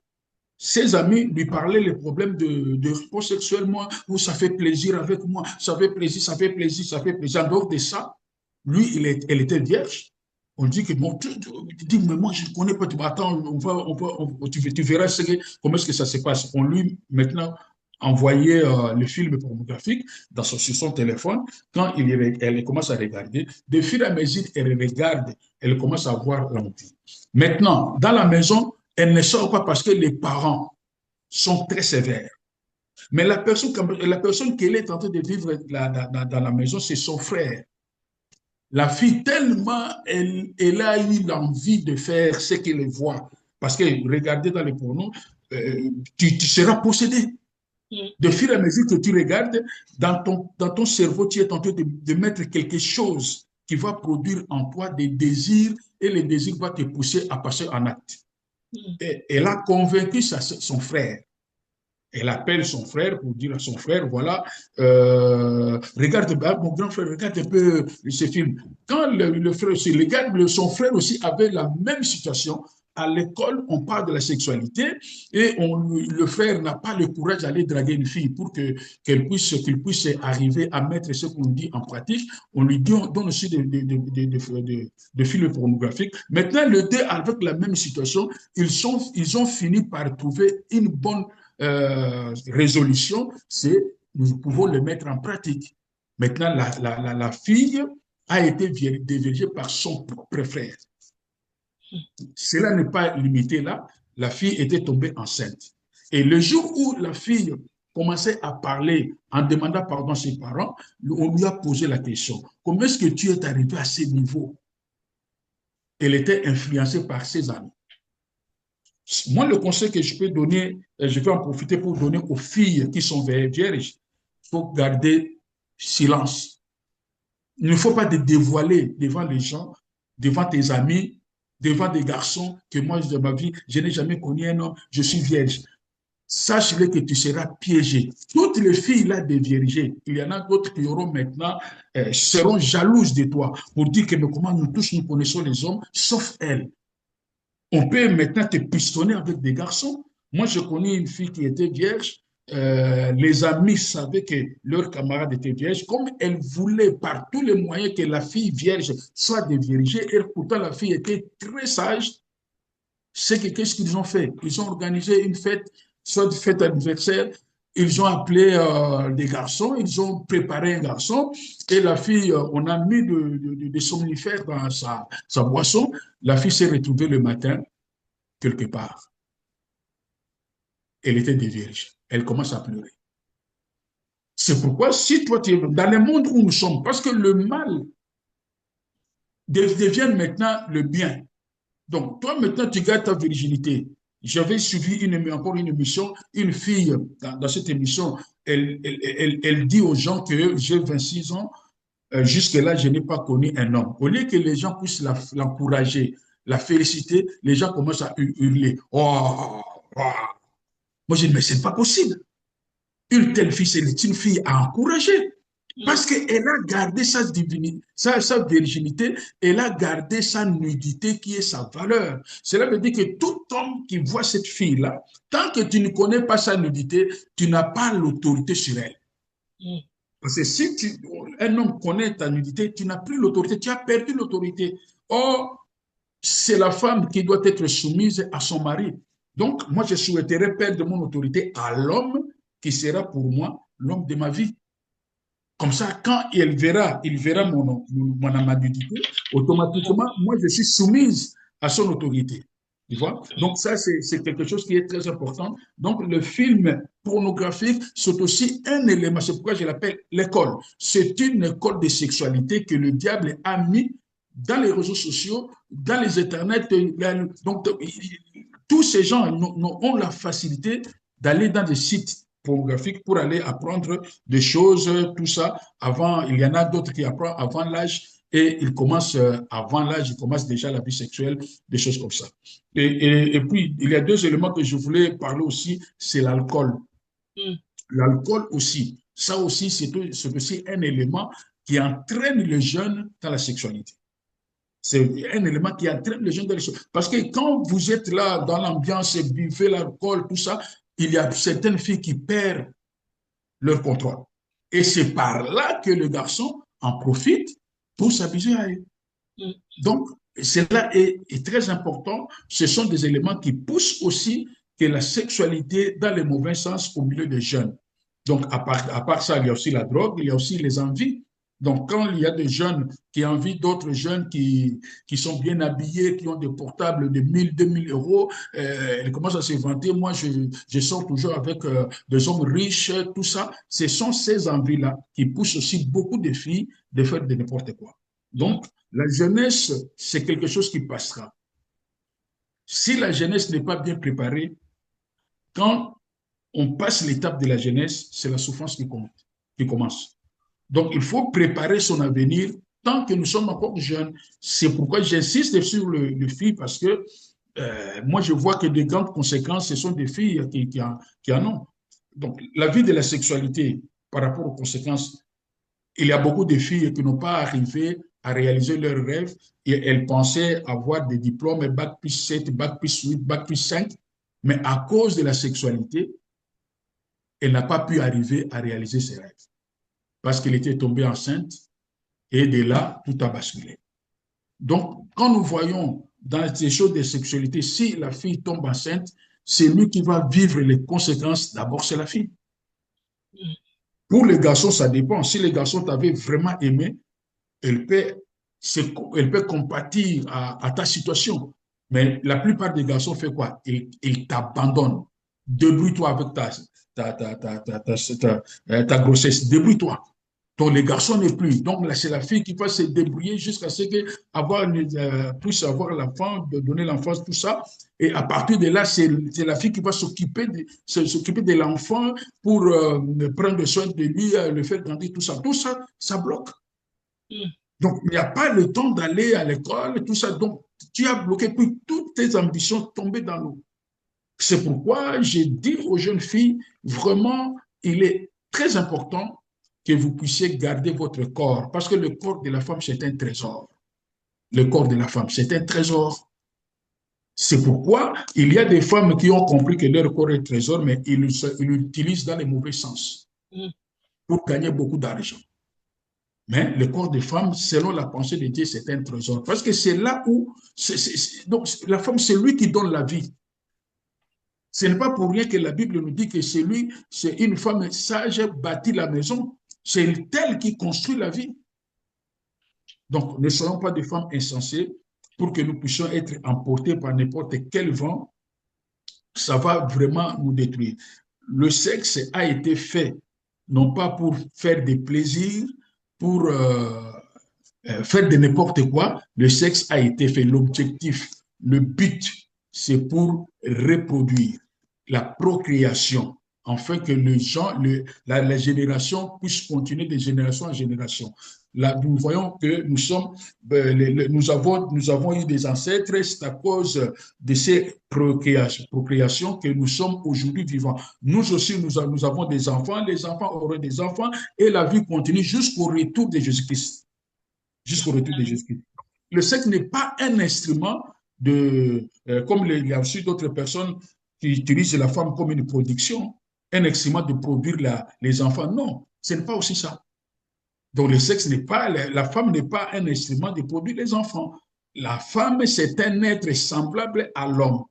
B: ses amis lui parlaient les problèmes de rapport sexuel. Moi, où ça fait plaisir avec moi, ça fait plaisir, ça fait plaisir, ça fait plaisir. En dehors de ça, lui, elle était vierge. On dit que, bon, tu dis, mais moi, je ne connais pas. Attends, tu verras comment est-ce que ça se passe. On lui, maintenant, envoyait le film pornographique sur son téléphone. Quand elle commence à regarder, de fur et à mesure, elle regarde, elle commence à voir l'envie. Maintenant, dans la maison, elle ne sort pas parce que les parents sont très sévères. Mais la personne qu'elle est en train de vivre dans la maison, c'est son frère. La fille, tellement elle a eu l'envie de faire ce qu'elle voit. Parce que regardez dans les pornos, tu seras possédé. De fur et à mesure que tu regardes, dans ton cerveau, tu es en train de mettre quelque chose qui va produire en toi des désirs et les désirs vont te pousser à passer en acte. Et elle a convaincu son frère. Elle appelle son frère pour dire à son frère, voilà, regarde, mon grand frère, regarde un peu ce film. Quand le frère aussi regarde, son frère aussi avait la même situation. À l'école, on parle de la sexualité et le frère n'a pas le courage d'aller draguer une fille pour qu'il puisse arriver à mettre ce qu'on dit en pratique. On lui donne aussi des films pornographiques. Maintenant, les deux, avec la même situation, ils ont fini par trouver une bonne résolution, c'est nous pouvons le mettre en pratique. Maintenant, la fille a été dévergée par son propre frère. Cela n'est pas limité là. La fille était tombée enceinte. Et le jour où la fille commençait à parler en demandant pardon à ses parents, on lui a posé la question, comment est-ce que tu es arrivé à ce niveau? Elle était influencée par ses amis. Moi, le conseil que je peux donner, je vais en profiter pour donner aux filles qui sont vierges, il faut garder silence. Il ne faut pas te dévoiler devant les gens, devant tes amis, devant des garçons que moi, de ma vie, je n'ai jamais connu un homme, je suis vierge. Sache-le que tu seras piégé. Toutes les filles là déviergées, il y en a d'autres qui auront maintenant, seront jalouses de toi pour dire que mais comment nous tous nous connaissons les hommes, sauf elles. On peut maintenant te pistonner avec des garçons. Moi, je connais une fille qui était vierge. Les amis savaient que leur camarade était vierge. Comme elle voulait par tous les moyens que la fille vierge soit déviergée, et pourtant la fille était très sage, qu'est-ce qu'ils ont fait? Ils ont organisé une fête, soit une fête anniversaire. Ils ont appelé des garçons, ils ont préparé un garçon, et la fille, on a mis des somnifères dans sa boisson. La fille s'est retrouvée le matin quelque part. Elle était des vierges. Elle commence à pleurer. C'est pourquoi, si toi, tu es dans le monde où nous sommes, parce que le mal devient maintenant le bien. Donc, toi, maintenant, tu gardes ta virginité. J'avais suivi encore une émission, une fille dans cette émission, elle dit aux gens que j'ai 26 ans, jusque-là, je n'ai pas connu un homme. Au lieu que les gens puissent l'encourager, la féliciter, les gens commencent à hurler. Oh, oh. Moi, je dis, mais ce n'est pas possible. Une telle fille, c'est une fille à encourager. Parce qu'elle a gardé sa divinité, sa virginité, elle a gardé sa nudité qui est sa valeur. Cela veut dire que tout homme qui voit cette fille-là, tant que tu ne connais pas sa nudité, tu n'as pas l'autorité sur elle. Parce que si un homme connaît ta nudité, tu n'as plus l'autorité, tu as perdu l'autorité. Or, c'est la femme qui doit être soumise à son mari. Donc, moi, je souhaiterais perdre mon autorité à l'homme qui sera pour moi l'homme de ma vie. Comme ça, quand il verra mon amadité, automatiquement, moi, je suis soumise à son autorité. Tu vois? Donc, ça, c'est quelque chose qui est très important. Donc, le film pornographique, c'est aussi un élément. C'est pourquoi je l'appelle l'école. C'est une école de sexualité que le diable a mis dans les réseaux sociaux, dans les internets. Donc, tous ces gens ont la facilité d'aller dans des sites pornographiques pour aller apprendre des choses, tout ça. Avant, il y en a d'autres qui apprennent avant l'âge et ils commencent, avant l'âge, ils commencent déjà la vie sexuelle, des choses comme ça. Et puis, il y a deux éléments que je voulais parler aussi, c'est l'alcool. L'alcool aussi. Ça aussi, c'est aussi un élément qui entraîne le jeune dans la sexualité. C'est un élément qui entraîne les jeunes dans les choses. Parce que quand vous êtes là dans l'ambiance, buvez l'alcool, tout ça, il y a certaines filles qui perdent leur contrôle. Et c'est par là que le garçon en profite pour s'abuser à eux. Donc, cela est très important. Ce sont des éléments qui poussent aussi que la sexualité dans le mauvais sens au milieu des jeunes. Donc, à part ça, il y a aussi la drogue, il y a aussi les envies. Donc, quand il y a des jeunes qui envient d'autres jeunes qui sont bien habillés, qui ont des portables de 1000, 2000 euros, ils commencent à se vanter. Moi, je sors toujours avec des hommes riches, tout ça. Ce sont ces envies-là qui poussent aussi beaucoup de filles de faire de n'importe quoi. Donc, la jeunesse, c'est quelque chose qui passera. Si la jeunesse n'est pas bien préparée, quand on passe l'étape de la jeunesse, c'est la souffrance qui commence. Donc, il faut préparer son avenir tant que nous sommes encore jeunes. C'est pourquoi j'insiste sur le filles, parce que moi, je vois que des grandes conséquences, ce sont des filles qui en ont. Donc, la vie de la sexualité par rapport aux conséquences, il y a beaucoup de filles qui n'ont pas arrivé à réaliser leurs rêves et elles pensaient avoir des diplômes bac plus 7, bac plus 8, bac plus 5, mais à cause de la sexualité, elle n'a pas pu arriver à réaliser ses rêves parce qu'elle était tombée enceinte et de là, tout a basculé. Donc, quand nous voyons dans ces choses de sexualité, si la fille tombe enceinte, c'est lui qui va vivre les conséquences. D'abord, c'est la fille. Pour les garçons, ça dépend. Si les garçons t'avaient vraiment aimé, elle peut, elle peut compatir à ta situation. Mais la plupart des garçons font quoi? Ils t'abandonnent. Débrouille-toi avec ta grossesse. Débrouille-toi. Donc, les garçons n'est plus. Donc, là, c'est la fille qui va se débrouiller jusqu'à ce qu'elle puisse avoir l'enfant, de donner l'enfance, tout ça. Et à partir de là, c'est la fille qui va s'occuper de l'enfant pour prendre soin de lui, le faire grandir, tout ça. Tout ça, ça bloque. Donc, il n'y a pas le temps d'aller à l'école, tout ça. Donc, tu as bloqué, puis toutes tes ambitions tombées dans l'eau. C'est pourquoi j'ai dit aux jeunes filles, vraiment, il est très important que vous puissiez garder votre corps, parce que le corps de la femme, c'est un trésor. Le corps de la femme, c'est un trésor. C'est pourquoi il y a des femmes qui ont compris que leur corps est un trésor, mais ils l'utilisent dans les mauvais sens pour gagner beaucoup d'argent. Mais le corps des femmes, selon la pensée de Dieu, c'est un trésor. Parce que c'est là où... donc, la femme, c'est lui qui donne la vie. Ce n'est pas pour rien que la Bible nous dit que c'est une femme sage bâtit la maison. C'est elle qui construit la vie. Donc, ne soyons pas des femmes insensées pour que nous puissions être emportés par n'importe quel vent. Ça va vraiment nous détruire. Le sexe a été fait non pas pour faire des plaisirs, pour faire de n'importe quoi. Le sexe a été fait. L'objectif, le but, c'est pour reproduire la procréation, afin que la génération puisse continuer de génération en génération. Là, nous voyons que nous avons eu des ancêtres, c'est à cause de ces procréations que nous sommes aujourd'hui vivants. Nous aussi, nous avons des enfants, les enfants auront des enfants, et la vie continue jusqu'au retour de Jésus-Christ. Jusqu'au retour de Jésus-Christ. Le sexe n'est pas un instrument comme il y a aussi d'autres personnes qui utilisent la femme comme une production, un instrument de produire les enfants. Non, ce n'est pas aussi ça. Donc le sexe n'est pas, la femme n'est pas un instrument de produire les enfants. La femme, c'est un être semblable à l'homme.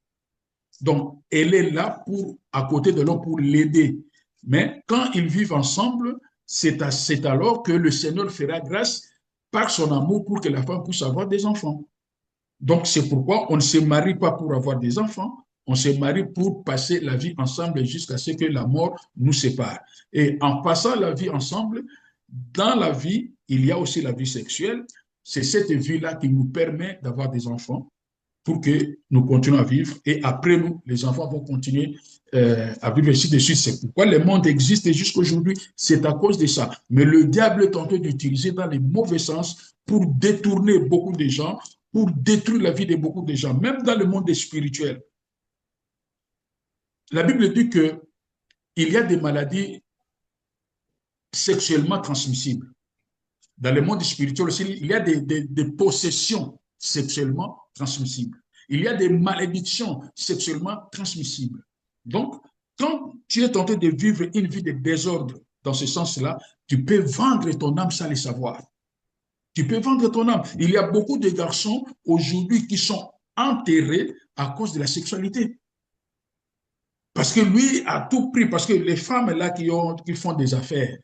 B: Donc elle est là à côté de l'homme pour l'aider. Mais quand ils vivent ensemble, c'est alors que le Seigneur fera grâce par son amour pour que la femme puisse avoir des enfants. Donc, c'est pourquoi on ne se marie pas pour avoir des enfants, on se marie pour passer la vie ensemble jusqu'à ce que la mort nous sépare. Et en passant la vie ensemble, dans la vie, il y a aussi la vie sexuelle. C'est cette vie-là qui nous permet d'avoir des enfants pour que nous continuions à vivre. Et après nous, les enfants vont continuer à vivre ainsi de suite. C'est pourquoi le monde existe jusqu'à aujourd'hui. C'est à cause de ça. Mais le diable est tenté d'utiliser dans les mauvais sens pour détourner beaucoup de gens, pour détruire la vie de beaucoup de gens, même dans le monde spirituel. La Bible dit qu'il y a des maladies sexuellement transmissibles. Dans le monde spirituel aussi, il y a des possessions sexuellement transmissibles. Il y a des malédictions sexuellement transmissibles. Donc, quand tu es tenté de vivre une vie de désordre dans ce sens-là, tu peux vendre ton âme sans le savoir. Tu peux vendre ton âme. Il y a beaucoup de garçons aujourd'hui qui sont enterrés à cause de la sexualité. Parce que lui a tout pris, parce que les femmes là qui font des affaires,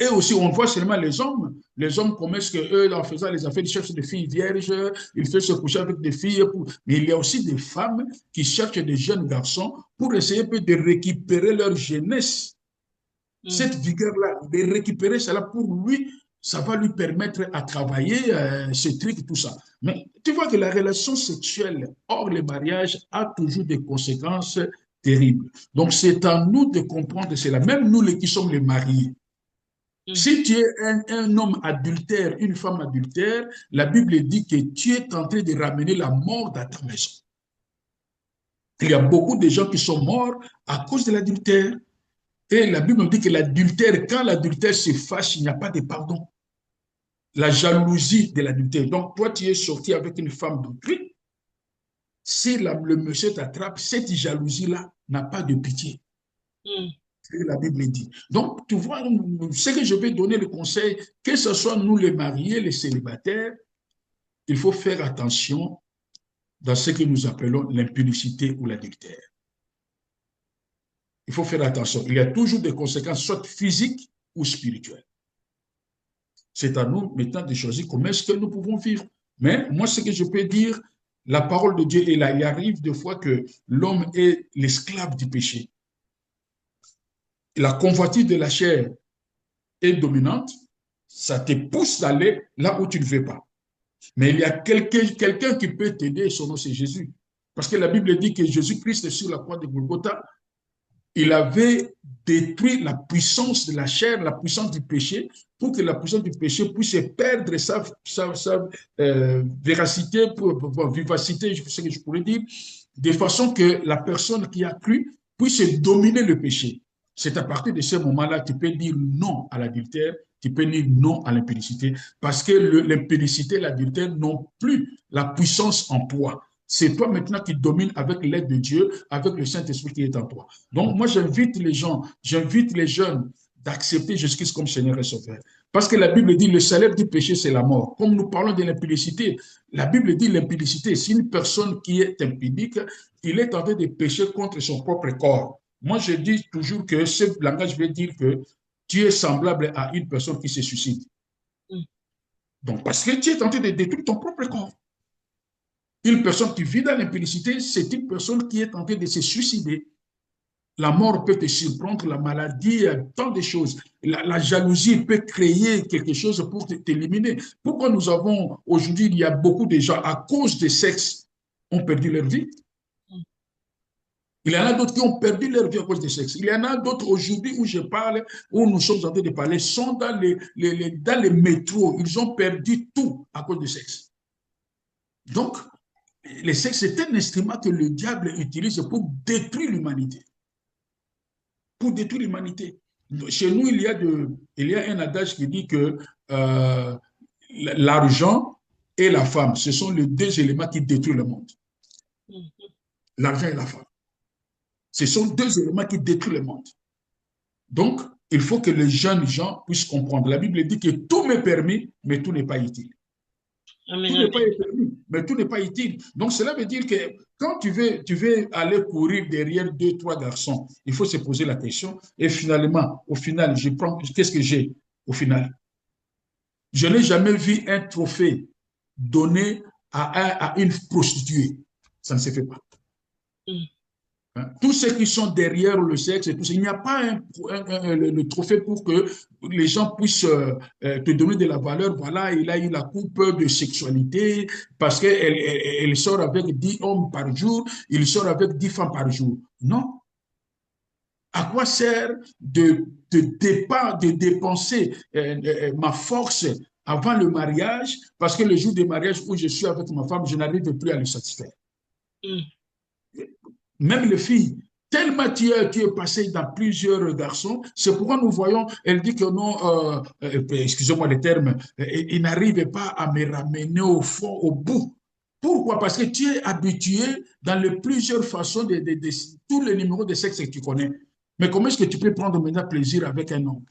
B: et aussi, on voit seulement les hommes. Les hommes, comment est-ce qu'eux, en faisant les affaires, ils cherchent des filles vierges, ils font se coucher avec des filles. Mais il y a aussi des femmes qui cherchent des jeunes garçons pour essayer de récupérer leur jeunesse. Cette vigueur-là, de récupérer cela pour lui, ça va lui permettre à travailler, ce truc, tout ça. Mais tu vois que la relation sexuelle hors le mariage a toujours des conséquences terribles. Donc, c'est à nous de comprendre cela. Même nous, qui sommes les mariés, si tu es un homme adultère, une femme adultère, la Bible dit que tu es en train de ramener la mort dans ta maison. Il y a beaucoup de gens qui sont morts à cause de l'adultère. Et la Bible dit que l'adultère, quand l'adultère se fâche, il n'y a pas de pardon. La jalousie de l'adultère. Donc, toi, tu es sorti avec une femme d'autrui. Si le monsieur t'attrape, cette jalousie-là n'a pas de pitié. Que la Bible dit. Donc, tu vois, ce que je vais donner le conseil, que ce soit nous les mariés, les célibataires, il faut faire attention dans ce que nous appelons l'impudicité ou l'adultère. Il faut faire attention. Il y a toujours des conséquences, soit physiques ou spirituelles. C'est à nous maintenant de choisir comment est-ce que nous pouvons vivre. Mais moi, ce que je peux dire, la parole de Dieu est là. Il arrive des fois que l'homme est l'esclave du péché. La convoitise de la chair est dominante, ça te pousse d'aller là où tu ne veux pas. Mais il y a quelqu'un qui peut t'aider, son nom c'est Jésus. Parce que la Bible dit que Jésus-Christ sur la croix de Golgotha, il avait détruit la puissance de la chair, la puissance du péché, pour que la puissance du péché puisse perdre sa véracité, vivacité, je sais que je pourrais dire, de façon que la personne qui a cru puisse dominer le péché. C'est à partir de ce moment-là que tu peux dire non à l'adultère, tu peux dire non à l'impudicité, parce que l'impudicité et l'adultère n'ont plus la puissance en toi. C'est toi maintenant qui domines avec l'aide de Dieu, avec le Saint-Esprit qui est en toi. Donc, moi, j'invite les gens, j'invite les jeunes d'accepter Jésus-Christ comme Seigneur et Sauveur. Parce que la Bible dit le salaire du péché, c'est la mort. Comme nous parlons de l'impudicité, la Bible dit l'impudicité, c'est une personne qui est impudique, il est en train de pécher contre son propre corps. Moi, je dis toujours que ce langage veut dire que tu es semblable à une personne qui se suicide. Donc, parce que tu es en train de détruire ton propre corps. Une personne qui vit dans l'impudicité, c'est une personne qui est en train de se suicider. La mort peut te surprendre, la maladie, tant de choses. La jalousie peut créer quelque chose pour t'éliminer. Pourquoi nous avons, aujourd'hui, il y a beaucoup de gens, à cause du sexe, ont perdu leur vie. Il y en a d'autres qui ont perdu leur vie à cause du sexe. Il y en a d'autres aujourd'hui où je parle, où nous sommes en train de parler, sont dans les métros. Ils ont perdu tout à cause du sexe. Donc, le sexe est un instrument que le diable utilise pour détruire l'humanité. Pour détruire l'humanité. Chez nous, il y a un adage qui dit que l'argent et la femme, ce sont les deux éléments qui détruisent le monde. L'argent et la femme. Ce sont deux éléments qui détruisent le monde. Donc, il faut que les jeunes gens puissent comprendre. La Bible dit que tout m'est permis, mais tout n'est pas utile. Amen. Tout n'est pas permis, mais tout n'est pas utile. Donc, cela veut dire que quand tu veux aller courir derrière 2-3 garçons, il faut se poser la question. Et finalement, au final, qu'est-ce que j'ai au final? Je n'ai jamais vu un trophée donné à une prostituée. Ça ne se fait pas. Tous ceux qui sont derrière le sexe, il n'y a pas le trophée pour que les gens puissent te donner de la valeur. Voilà, il a eu la coupe de sexualité parce qu'elle sort avec 10 hommes par jour, il sort avec 10 femmes par jour. Non. À quoi sert de dépenser ma force avant le mariage parce que le jour du mariage où je suis avec ma femme, je n'arrive plus à le satisfaire. Même les filles, Tellement tu es passé dans plusieurs garçons, c'est pourquoi nous voyons, elle dit que non, excusez-moi le terme, il n'arrive pas à me ramener au fond, au bout. Pourquoi? Parce que tu es habitué dans les plusieurs façons de tous les numéros de sexe que tu connais. Mais comment est-ce que tu peux prendre maintenant plaisir avec un homme?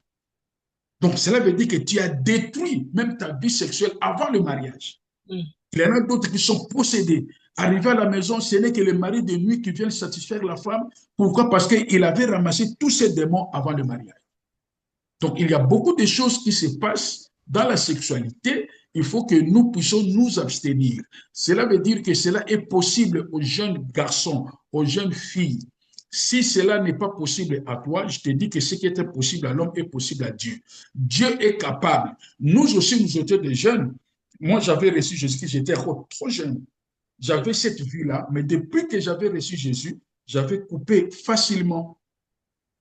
B: Donc, cela veut dire que tu as détruit même ta vie sexuelle avant le mariage.
A: mm,
B: Il y en a d'autres qui sont possédés. Arrivé à la maison, ce n'est que le mari de nuit qui vient satisfaire la femme. Pourquoi? Parce qu'il avait ramassé tous ses démons avant le mariage. Donc, il y a beaucoup de choses qui se passent dans la sexualité. Il faut que nous puissions nous abstenir. Cela veut dire que cela est possible aux jeunes garçons, aux jeunes filles. Si cela n'est pas possible à toi, je te dis que ce qui était possible à l'homme est possible à Dieu. Dieu est capable. Nous aussi, nous étions des jeunes. Moi, j'avais reçu Jésus-Christ, j'étais trop jeune. J'avais cette vue-là, mais depuis que j'avais reçu Jésus, j'avais coupé facilement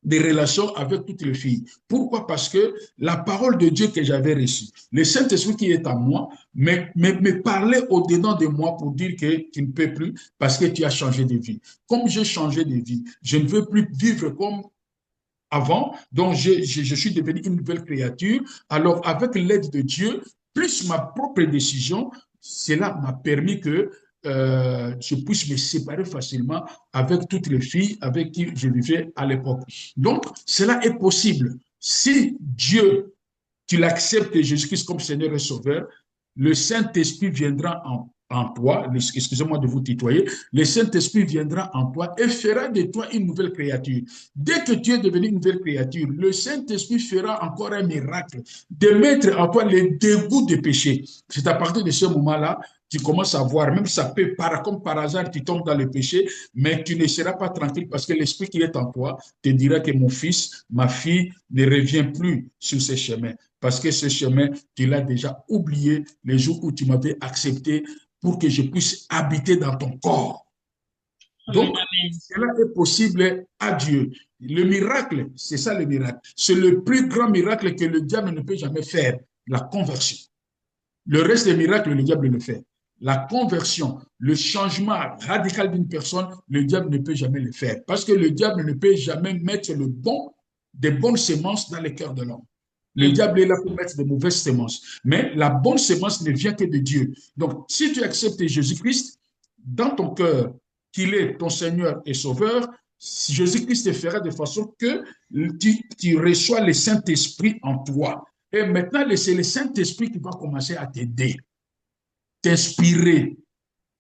B: des relations avec toutes les filles. Pourquoi? Parce que la parole de Dieu que j'avais reçue, le Saint-Esprit qui est en moi, me parlait au-dedans de moi pour dire que tu ne peux plus parce que tu as changé de vie. Comme j'ai changé de vie, je ne veux plus vivre comme avant, donc je suis devenu une nouvelle créature. Alors, avec l'aide de Dieu, plus ma propre décision, cela m'a permis que je puisse me séparer facilement avec toutes les filles avec qui je vivais à l'époque. Donc, cela est possible. Si Dieu, tu l'acceptes Jésus-Christ comme Seigneur et Sauveur, le Saint-Esprit viendra en toi, excusez-moi de vous tutoyer, le Saint-Esprit viendra en toi et fera de toi une nouvelle créature. Dès que tu es devenu une nouvelle créature, le Saint-Esprit fera encore un miracle de mettre en toi le dégoût des péchés. C'est à partir de ce moment-là, tu commences à voir, même ça peut, comme par hasard, tu tombes dans le péché, mais tu ne seras pas tranquille parce que l'Esprit qui est en toi te dira que mon fils, ma fille ne revient plus sur ce chemin. Parce que ce chemin, tu l'as déjà oublié les jours où tu m'avais accepté pour que je puisse habiter dans ton corps.
A: amen,
B: Donc,
A: amen.
B: cela est possible à Dieu. Le miracle, c'est ça le miracle. C'est le plus grand miracle que le diable ne peut jamais faire, la conversion. Le reste des miracles, le diable le fait. La conversion, le changement radical d'une personne, le diable ne peut jamais le faire. Parce que le diable ne peut jamais mettre des bonnes semences dans le cœur de l'homme. Le
A: Mm,
B: diable est là pour mettre de mauvaises semences. Mais la bonne semence ne vient que de Dieu. Donc, si tu acceptes Jésus-Christ dans ton cœur, qu'il est ton Seigneur et Sauveur, Jésus-Christ te fera de façon que tu reçois le Saint-Esprit en toi. Et maintenant, c'est le Saint-Esprit qui va commencer à t'aider, t'inspirer,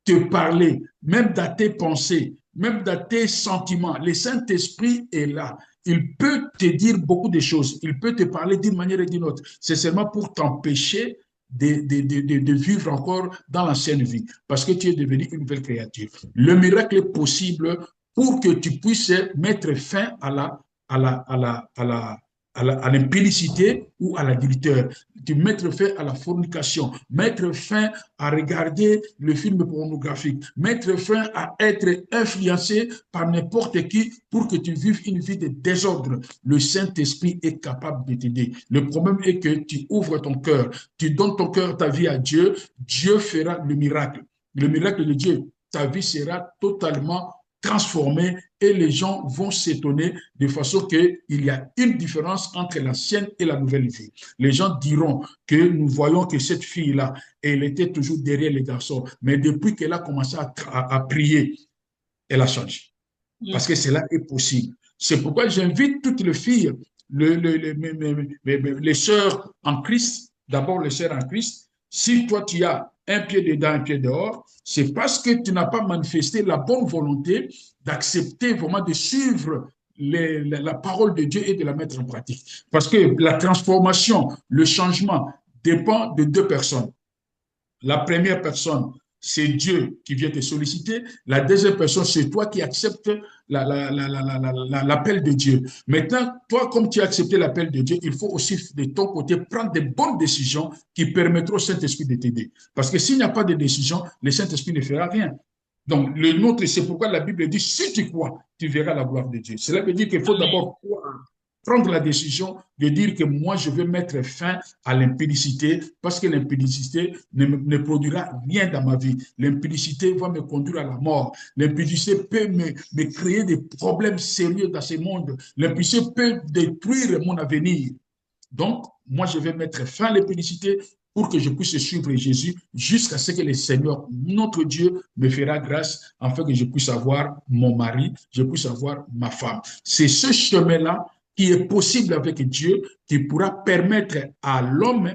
B: te parler, même dans tes pensées, même dans tes sentiments. Le Saint-Esprit est là. Il peut te dire beaucoup de choses. Il peut te parler d'une manière et d'une autre. C'est seulement pour t'empêcher de vivre encore dans l'ancienne vie, parce que tu es devenu une nouvelle créature. Le miracle est possible pour que tu puisses mettre fin à l'impudicité ou à l'adultère, de mettre fin à la fornication, mettre fin à regarder le film pornographique, mettre fin à être influencé par n'importe qui pour que tu vives une vie de désordre. Le Saint-Esprit est capable de t'aider. Le problème est que tu ouvres ton cœur, tu donnes ton cœur, ta vie à Dieu, Dieu fera le miracle. Le miracle de Dieu, ta vie sera totalement transformée et les gens vont s'étonner de façon qu'il y a une différence entre l'ancienne et la nouvelle vie. Les gens diront que nous voyons que cette fille-là, elle était toujours derrière les garçons, mais depuis qu'elle a commencé à prier, elle a changé.
A: mm,
B: Parce que cela est possible. C'est pourquoi j'invite toutes les filles, les sœurs en Christ, d'abord les sœurs en Christ, si toi tu as un pied dedans, un pied dehors, c'est parce que tu n'as pas manifesté la bonne volonté d'accepter vraiment de suivre la parole de Dieu et de la mettre en pratique. Parce que la transformation, le changement dépend de deux personnes. La première personne, c'est Dieu qui vient te solliciter. La deuxième personne, c'est toi qui acceptes l'appel de Dieu. Maintenant, toi, comme tu as accepté l'appel de Dieu, il faut aussi de ton côté prendre des bonnes décisions qui permettront au Saint-Esprit de t'aider. Parce que s'il n'y a pas de décision, le Saint-Esprit ne fera rien. Donc, le nôtre, c'est pourquoi la Bible dit, si tu crois, tu verras la gloire de Dieu. Cela veut dire qu'il faut
A: amen.
B: d'abord croire. prendre la décision de dire que moi, je veux mettre fin à l'impudicité parce que l'impudicité ne produira rien dans ma vie. L'impudicité va me conduire à la mort. L'impudicité peut me créer des problèmes sérieux dans ce monde. L'impudicité peut détruire mon avenir. Donc, moi, je vais mettre fin à l'impudicité pour que je puisse suivre Jésus jusqu'à ce que le Seigneur, notre Dieu, me fera grâce afin que je puisse avoir mon mari, je puisse avoir ma femme. C'est ce chemin-là qui est possible avec Dieu, qui pourra permettre à l'homme,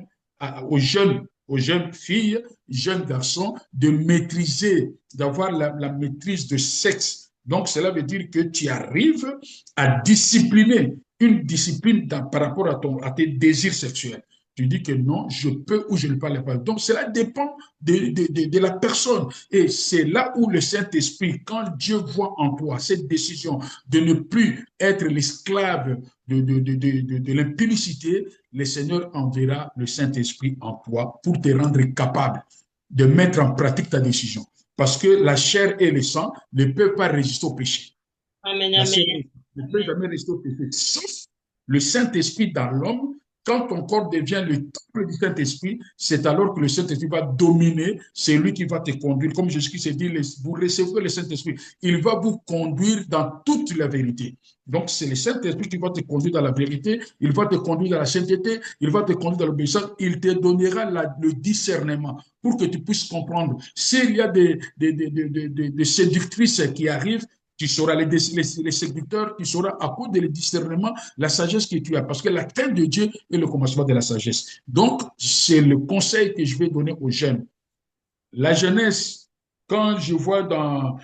B: aux jeunes filles, jeunes garçons, de maîtriser, d'avoir la maîtrise de sexe. Donc, cela veut dire que tu arrives à discipliner une discipline par rapport à tes désirs sexuels. Tu dis que non, je peux ou je ne peux pas. Donc, cela dépend de la personne. Et c'est là où le Saint-Esprit, quand Dieu voit en toi cette décision de ne plus être l'esclave de l'impudicité, le Seigneur enverra le Saint-Esprit en toi pour te rendre capable de mettre en pratique ta décision. Parce que la chair et le sang ne peuvent pas résister au péché.
A: Amen,
B: La
A: amen.
B: chair ne peut jamais résister au péché. Sauf le Saint-Esprit dans l'homme. Quand ton corps devient le temple du Saint-Esprit, c'est alors que le Saint-Esprit va dominer, c'est lui qui va te conduire. Comme Jésus-Christ s'est dit, vous recevez le Saint-Esprit, il va vous conduire dans toute la vérité. Donc, c'est le Saint-Esprit qui va te conduire dans la vérité, il va te conduire dans la sainteté, il va te conduire dans l'obéissance, il te donnera le discernement pour que tu puisses comprendre. S'il y a des séductrices qui arrivent, tu sauras les séducteurs, tu sauras à cause du discernement la sagesse que tu as, parce que la crainte de Dieu est le commencement de la sagesse. Donc, c'est le conseil que je vais donner aux jeunes. La jeunesse, quand je vois dans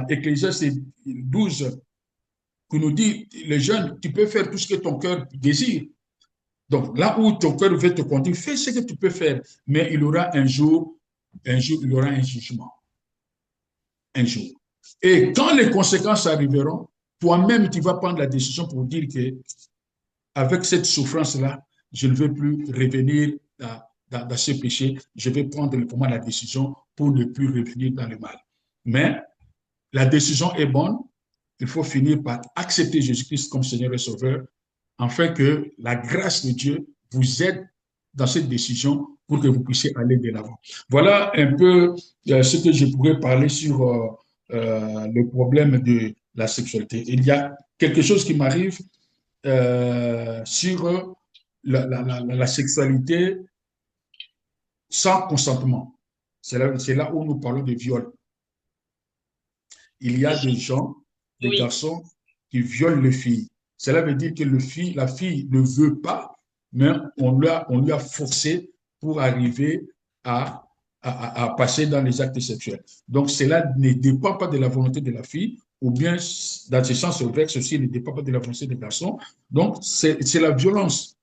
B: Ecclésiaste 12, qui nous dit, les jeunes, tu peux faire tout ce que ton cœur désire. Donc, là où ton cœur veut te conduire, fais ce que tu peux faire, mais il y aura un jour, il y aura un jugement. Un jour. Et quand les conséquences arriveront, toi-même, tu vas prendre la décision pour dire que avec cette souffrance-là, je ne veux plus revenir dans ce péché. Je vais prendre pour moi la décision pour ne plus revenir dans le mal. Mais la décision est bonne. Il faut finir par accepter Jésus-Christ comme Seigneur et Sauveur, afin que la grâce de Dieu vous aide dans cette décision pour que vous puissiez aller de l'avant. Voilà un peu ce que je pourrais parler sur le problème de la sexualité. Il y a quelque chose qui m'arrive sur la sexualité sans consentement. C'est là où nous parlons de viol. Il y a des gens, des
A: Oui.
B: garçons qui violent les filles. Cela veut dire que la fille ne veut pas, mais on lui a forcé pour arriver à passer dans les actes sexuels. Donc, cela ne dépend pas de la volonté de la fille, ou bien, dans ce sens, ceci ne dépend pas de la volonté des garçons. Donc, c'est la violence.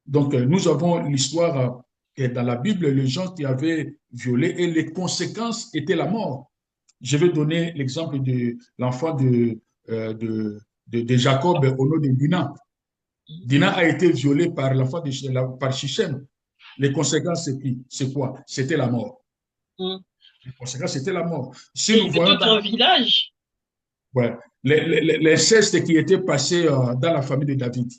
B: Donc, nous avons l'histoire dans la Bible, les gens qui avaient violé et les conséquences étaient la mort. Je vais donner l'exemple de l'enfant de Jacob au nom de Dina. Dina a été violée par l'enfant par Shichem. Les conséquences, c'est quoi? C'était la mort.
A: Mm.
B: Les conséquences, c'était la mort. Si
A: Et
B: nous voyons
A: tout un village.
B: ouais, l'inceste qui était passé dans la famille de David,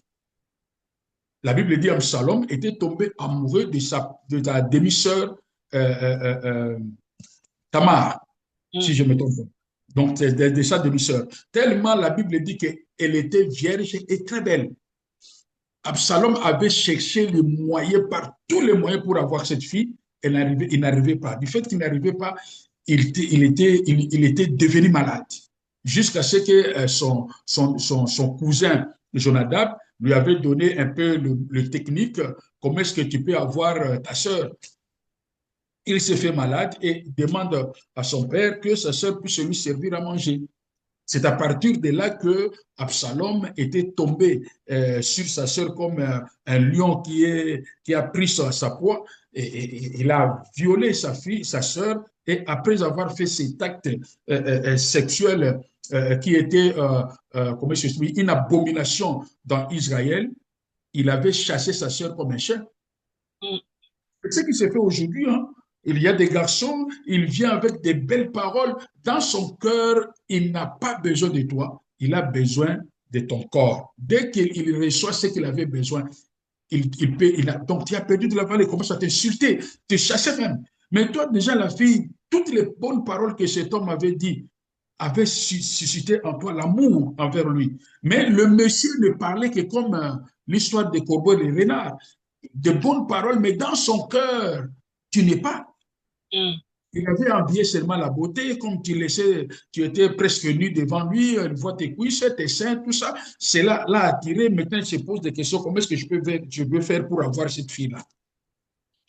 B: la Bible dit Absalom était tombé amoureux de sa demi-sœur Tamar, si je me trompe pas. Donc, de sa demi-sœur. Tellement la Bible dit qu'elle était vierge et très belle. Absalom avait cherché les moyens, par tous les moyens pour avoir cette fille. Il n'arrivait pas. Du fait qu'il n'arrivait pas, il était devenu malade. Jusqu'à ce que son cousin Jonadab lui avait donné un peu le technique, comment est-ce que tu peux avoir ta sœur. Il se fait malade et demande à son père que sa sœur puisse lui servir à manger. C'est à partir de là que Absalom était tombé sur sa sœur comme un lion qui a pris sa proie et il a violé sa fille, sa sœur, et après avoir fait cet acte sexuel qui était comment je dis, une abomination dans Israël, il avait chassé sa sœur comme un chien.
A: Mm.
B: C'est ce qui se fait aujourd'hui. Hein. Il y a des garçons, il vient avec des belles paroles. Dans son cœur, il n'a pas besoin de toi. Il a besoin de ton corps. Dès qu'il reçoit ce qu'il avait besoin, donc tu as perdu de la valeur, il commence à t'insulter, te chasser même. Mais toi, déjà, la fille, toutes les bonnes paroles que cet homme avait dit avaient suscité en toi l'amour envers lui. Mais le monsieur ne parlait que comme l'histoire des corbeaux et des renards. De bonnes paroles, mais dans son cœur, tu n'es pas.
A: Mm.
B: Il avait envié seulement la beauté, comme tu laissais, tu étais presque nu devant lui, il voit tes cuisses, tes seins, tout ça. C'est là, là attiré. Maintenant, il se pose des questions. Comment est-ce que je peux faire pour avoir cette fille-là?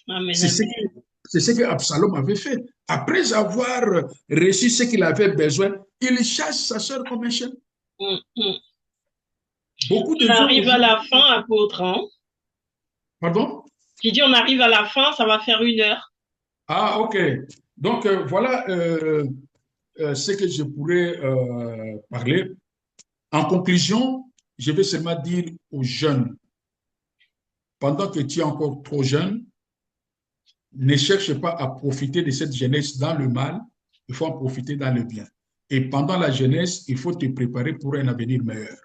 A: Amen,
B: C'est ce
A: amen.
B: que, c'est ce que Absalom avait fait. Après avoir reçu ce qu'il avait besoin, il chasse sa sœur comme un chien.
A: Mm, mm.
B: Beaucoup de
A: On
B: gens
A: arrive à
B: aujourd'hui.
A: la fin, apôtre, hein.
B: Pardon?
A: J'ai dit, on arrive à la fin, ça va faire 1 heure.
B: Ah, ok. Donc, voilà ce que je pourrais parler. En conclusion, je vais seulement dire aux jeunes, pendant que tu es encore trop jeune, ne cherche pas à profiter de cette jeunesse dans le mal, il faut en profiter dans le bien. Et pendant la jeunesse, il faut te préparer pour un avenir meilleur.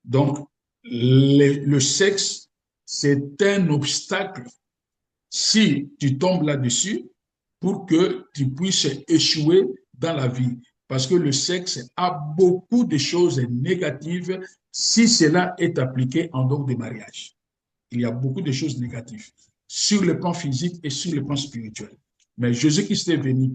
B: Donc, le sexe, c'est un obstacle si tu tombes là-dessus pour que tu puisses échouer dans la vie. Parce que le sexe a beaucoup de choses négatives si cela est appliqué en dehors du mariage. Il y a beaucoup de choses négatives sur le plan physique et sur le plan spirituel. Mais Jésus-Christ est venu.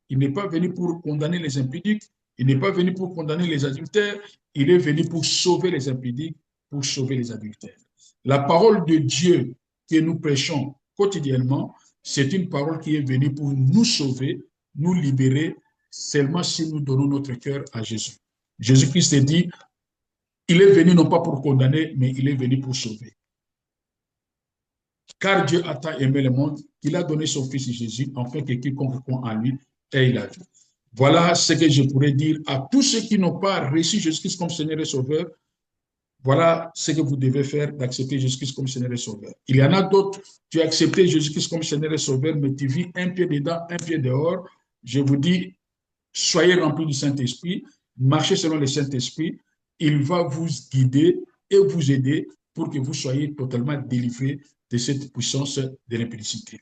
B: Il n'est pas venu pour condamner les impudiques, il n'est pas venu pour condamner les adultères, il est venu pour sauver les impudiques, pour sauver les adultères. La parole de Dieu que nous prêchons quotidiennement, c'est une parole qui est venue pour nous sauver, nous libérer, seulement si nous donnons notre cœur à Jésus. Jésus-Christ dit, il est venu non pas pour condamner, mais il est venu pour sauver. Car Dieu a tant aimé le monde qu'il a donné son Fils Jésus, afin que quiconque croit en lui ait la vie. Voilà ce que je pourrais dire à tous ceux qui n'ont pas reçu Jésus-Christ comme Seigneur et Sauveur. Voilà ce que vous devez faire d'accepter Jésus-Christ comme Seigneur et Sauveur. Il y en a d'autres, tu as accepté Jésus-Christ comme Seigneur et Sauveur, mais tu vis un pied dedans, un pied dehors. Je vous dis, soyez remplis du Saint-Esprit, marchez selon le Saint-Esprit. Il va vous guider et vous aider pour que vous soyez totalement délivrés de cette puissance de l'impudicité.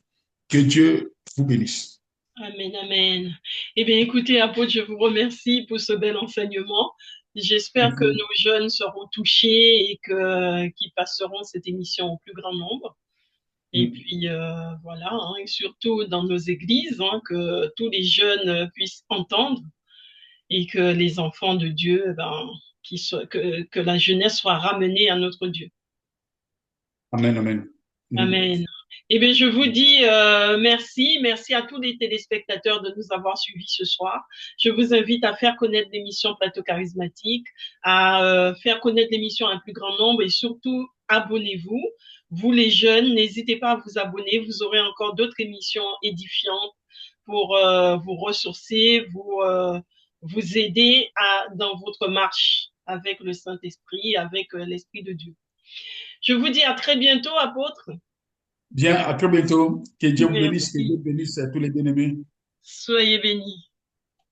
B: Que Dieu vous bénisse.
A: Amen, amen. Eh bien, écoutez, apôtre, je vous remercie pour ce bel enseignement. J'espère que nos jeunes seront touchés et qu'ils passeront cette émission au plus grand nombre. Et puis, voilà, hein, et surtout dans nos églises, hein, que tous les jeunes puissent entendre et que les enfants de Dieu, ben, que la jeunesse soit ramenée à notre Dieu.
B: Amen, amen.
A: Amen. Eh bien, je vous dis merci. Merci à tous les téléspectateurs de nous avoir suivis ce soir. Je vous invite à faire connaître l'émission Plateau Charismatique, à faire connaître l'émission à un plus grand nombre et surtout, abonnez-vous. Vous les jeunes, n'hésitez pas à vous abonner. Vous aurez encore d'autres émissions édifiantes pour vous ressourcer, vous aider dans votre marche avec le Saint-Esprit, avec l'Esprit de Dieu. Je vous dis à très bientôt, apôtre.
B: Bien, à très bientôt. Que Dieu vous bénisse, que
A: Merci.
B: Dieu bénisse à tous les bien-aimés.
A: Soyez bénis.